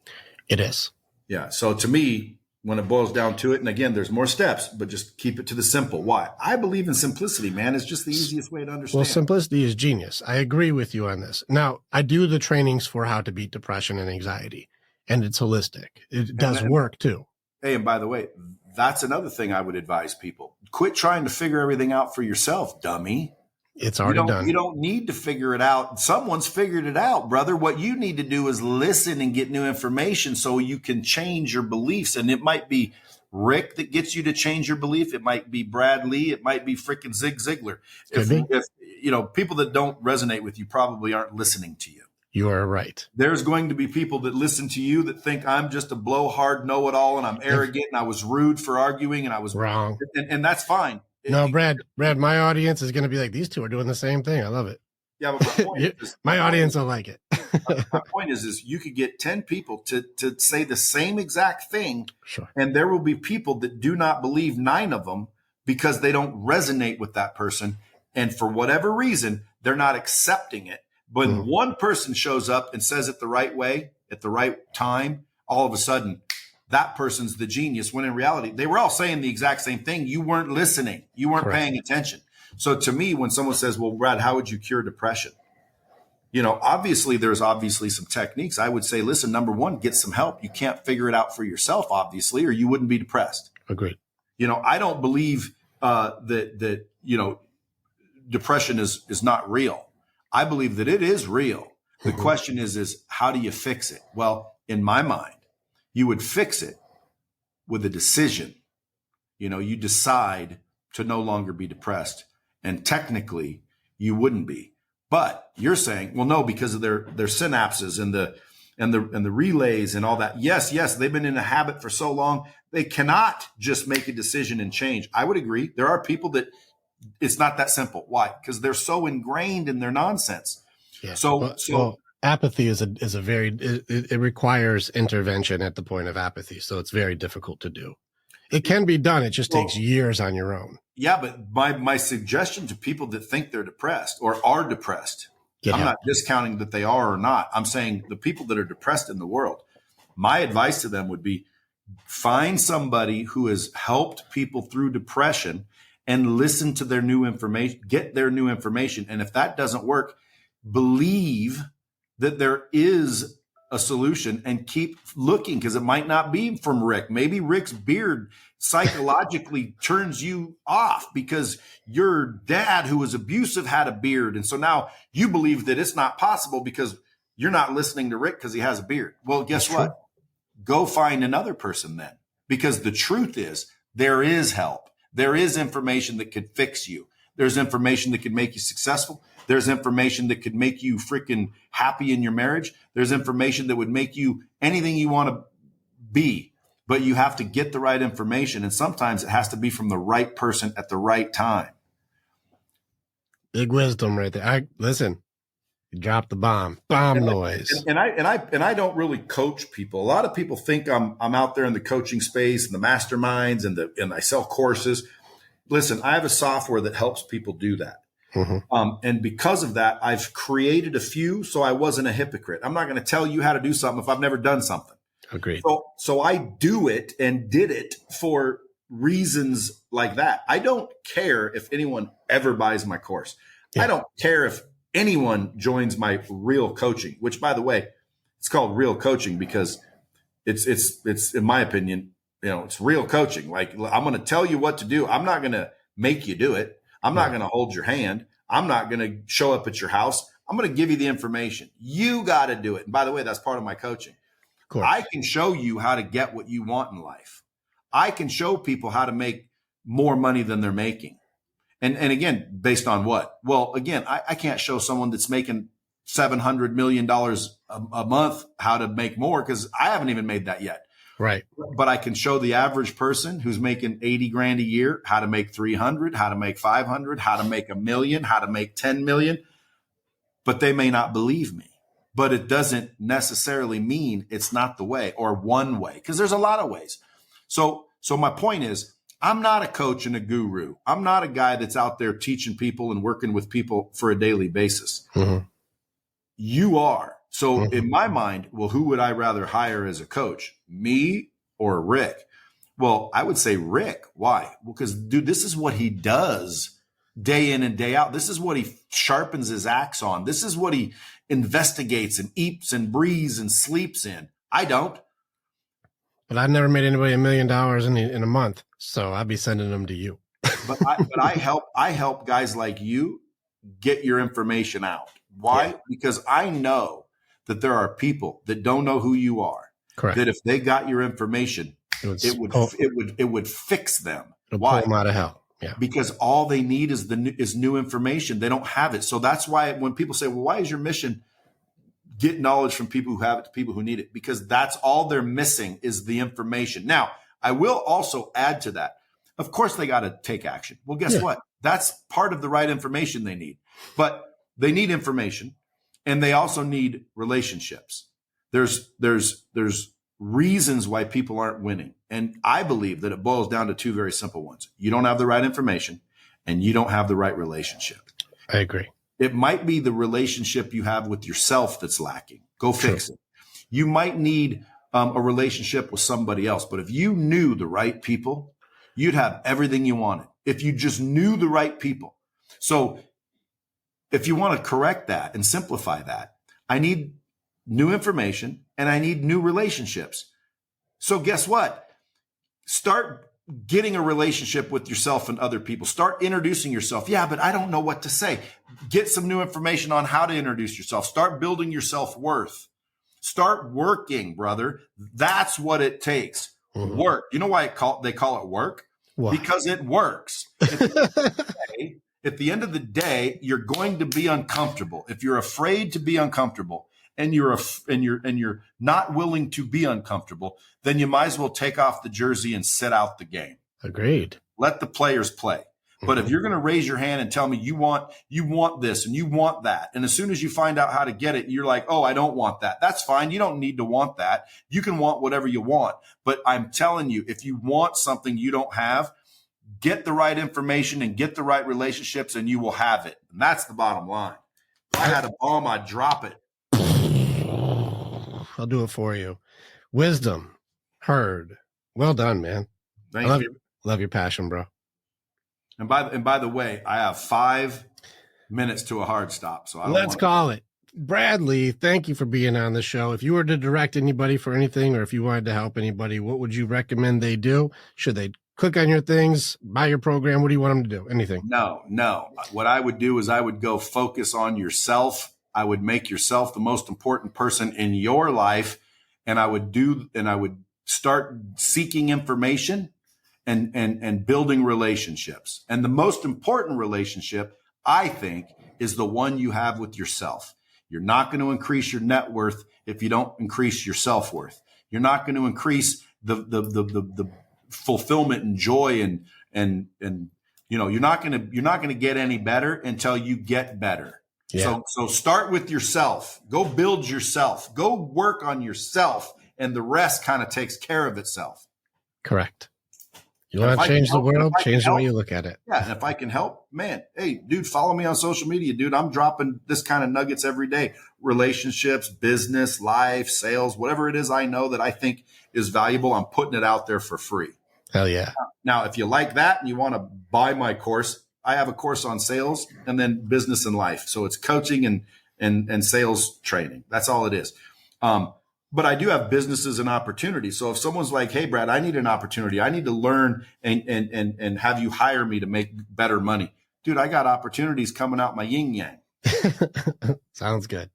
It is. Yeah. So to me, when it boils down to it, and again, there's more steps, but just keep it to the simple. Why? I believe in simplicity, man. It's just the easiest way to understand. Well, simplicity is genius. I agree with you on this. Now, I do the trainings for how to beat depression and anxiety, and it's holistic. It does work too. Hey, and by the way, that's another thing I would advise people. Quit trying to figure everything out for yourself, dummy. It's already done. You don't need to figure it out. Someone's figured it out, brother. What you need to do is listen and get new information so you can change your beliefs. And it might be Rick that gets you to change your belief. It might be Brad Lea. It might be freaking Zig Ziglar. If people that don't resonate with you probably aren't listening to you. You are right. There's going to be people that listen to you that think I'm just a blowhard know-it-all and I'm arrogant and I was rude for arguing and I was wrong. And that's fine. No, Brad, my audience is going to be like, these two are doing the same thing. I love it. Yeah, but my audience will like it. My point is you could get 10 people to say the same exact thing. Sure. And there will be people that do not believe 9 of them because they don't resonate with that person. And for whatever reason, they're not accepting it. But when one person shows up and says it the right way at the right time, all of a sudden, that person's the genius, when in reality, they were all saying the exact same thing. You weren't listening. You weren't paying attention. So to me, when someone says, well, Brad, how would you cure depression? Obviously, there's some techniques. I would say, listen, number 1, get some help. You can't figure it out for yourself, obviously, or you wouldn't be depressed. Agreed. I don't believe that depression is not real. I believe that it is real. The question is how do you fix it? Well, in my mind, you would fix it with a decision. You decide to no longer be depressed. And technically, you wouldn't be. But you're saying, well, no, because of their synapses and the relays and all that. Yes, they've been in a habit for so long. They cannot just make a decision and change. I would agree. There are people that it's not that simple. Why? Because they're so ingrained in their nonsense. Yeah. So apathy is a very, it requires intervention at the point of apathy. So it's very difficult to do. It can be done. It just takes years on your own. Yeah. But my suggestion to people that think they're depressed or are depressed, I'm not discounting that they are or not. I'm saying the people that are depressed in the world, my advice to them would be find somebody who has helped people through depression and listen to their new information, get their new information. And if that doesn't work, believe that there is a solution and keep looking, because it might not be from Rick. Maybe Rick's beard psychologically turns you off because your dad, who was abusive, had a beard. And so now you believe that it's not possible because you're not listening to Rick because he has a beard. Well, guess what? Go find another person then, because the truth is there is help. There is information that could fix you. There's information that could make you successful. There's information that could make you freaking happy in your marriage. There's information that would make you anything you want to be, but you have to get the right information. And sometimes it has to be from the right person at the right time. Big wisdom right there. Listen, you dropped the bomb noise. And I don't really coach people. A lot of people think I'm out there in the coaching space and the masterminds and I sell courses. Listen, I have a software that helps people do that. And because of that, I've created a few, so I wasn't a hypocrite. I'm not going to tell you how to do something if I've never done something. Agreed. So I do it and did it for reasons like that. I don't care if anyone ever buys my course. Yeah. I don't care if anyone joins my real coaching, which, by the way, it's called real coaching because it's in my opinion, it's real coaching. Like, I'm going to tell you what to do. I'm not going to make you do it. I'm not going to hold your hand. I'm not going to show up at your house. I'm going to give you the information. You got to do it. And by the way, that's part of my coaching. I can show you how to get what you want in life. I can show people how to make more money than they're making. And again, based on what? Well, again, I can't show someone that's making $700 million a month how to make more because I haven't even made that yet. Right. But I can show the average person who's making 80 grand a year how to make 300, how to make 500, how to make $1 million, how to make 10 million. But they may not believe me. But it doesn't necessarily mean it's not the way or one way, because there's a lot of ways. So my point is, I'm not a coach and a guru. I'm not a guy that's out there teaching people and working with people for a daily basis. You are. So in my mind, well, who would I rather hire as a coach, me or Rick? Well, I would say Rick. Why? Well, because, dude, this is what he does day in and day out. This is what he sharpens his axe on. This is what he investigates and eats and breathes and sleeps in. I don't. But I've never made anybody $1 million in a month, so I'd be sending them to you. but I help guys like you get your information out. Why? Yeah. Because I know that there are people that don't know who you are. Correct. That if they got your information, it would fix them. It'll Why? Pull them out of hell. Yeah. Because all they need is new information. They don't have it. So that's why when people say, well, why is your mission get knowledge from people who have it to people who need it? Because that's all they're missing is the information. Now, I will also add to that. Of course, they got to take action. Well, guess what? That's part of the right information they need. But they need information, and they also need relationships. There's reasons why people aren't winning. And I believe that it boils down to two very simple ones. You don't have the right information, and you don't have the right relationship. I agree. It might be the relationship you have with yourself that's lacking. Go fix it. You might need a relationship with somebody else. But if you knew the right people, you'd have everything you wanted. If you just knew the right people. So if you want to correct that and simplify that, I need new information and I need new relationships. So guess what? Start getting a relationship with yourself and other people. Start introducing yourself. Yeah, but I don't know what to say. Get some new information on how to introduce yourself. Start building your self-worth. Start working, brother. That's what it takes. Work. You know why they call it work? What? Because it works. At the end of the day, you're going to be uncomfortable. If you're afraid to be uncomfortable and you're not willing to be uncomfortable, then you might as well take off the jersey and sit out the game. Agreed. Let the players play. But if you're going to raise your hand and tell me you want this and you want that, and as soon as you find out how to get it, you're like, oh, I don't want that. That's fine. You don't need to want that. You can want whatever you want. But I'm telling you, if you want something you don't have, get the right information and get the right relationships and you will have it. And that's the bottom line. If I had a bomb, I'd drop it. I'll do it for you. Wisdom heard. Well done, man. Thank you. Love your passion, bro. And by the way, I have 5 minutes to a hard stop. So let's call it. Brad Lea, thank you for being on the show. If you were to direct anybody for anything, or if you wanted to help anybody, what would you recommend they do? Should they click on your things, buy your program? What do you want them to do? Anything? No. What I would do is I would go focus on yourself. I would make yourself the most important person in your life. And I would start seeking information and building relationships. And the most important relationship, I think, is the one you have with yourself. You're not going to increase your net worth if you don't increase your self-worth. You're not going to increase the fulfillment and joy and you're not going to get any better until you get better. Yeah. So start with yourself. Go build yourself. Go work on yourself, and the rest kind of takes care of itself. Correct. You want to change the world, change the way you look at it. Yeah, and if I can help, man, hey, dude, follow me on social media, dude. I'm dropping this kind of nuggets every day. Relationships, business, life, sales, whatever it is I know that I think is valuable, I'm putting it out there for free. Hell yeah. Now, if you like that and you want to buy my course, I have a course on sales and then business and life. So it's coaching and sales training. That's all it is. But I do have businesses and opportunities. So if someone's like, hey, Brad, I need an opportunity. I need to learn and have you hire me to make better money. Dude, I got opportunities coming out my yin yang. Sounds good.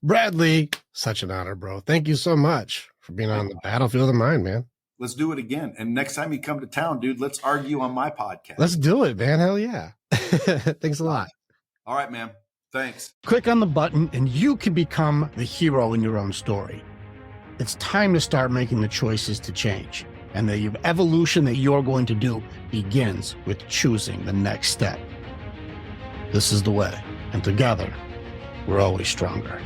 Brad Lea, such an honor, bro. Thank you so much for being on the battlefield of mind, man. Let's do it again. And next time you come to town, dude, let's argue on my podcast. Let's do it, man. Hell yeah. Thanks a lot. All right, man. Thanks. Click on the button and you can become the hero in your own story. It's time to start making the choices to change. And the evolution that you're going to do begins with choosing the next step. This is the way. And together, we're always stronger.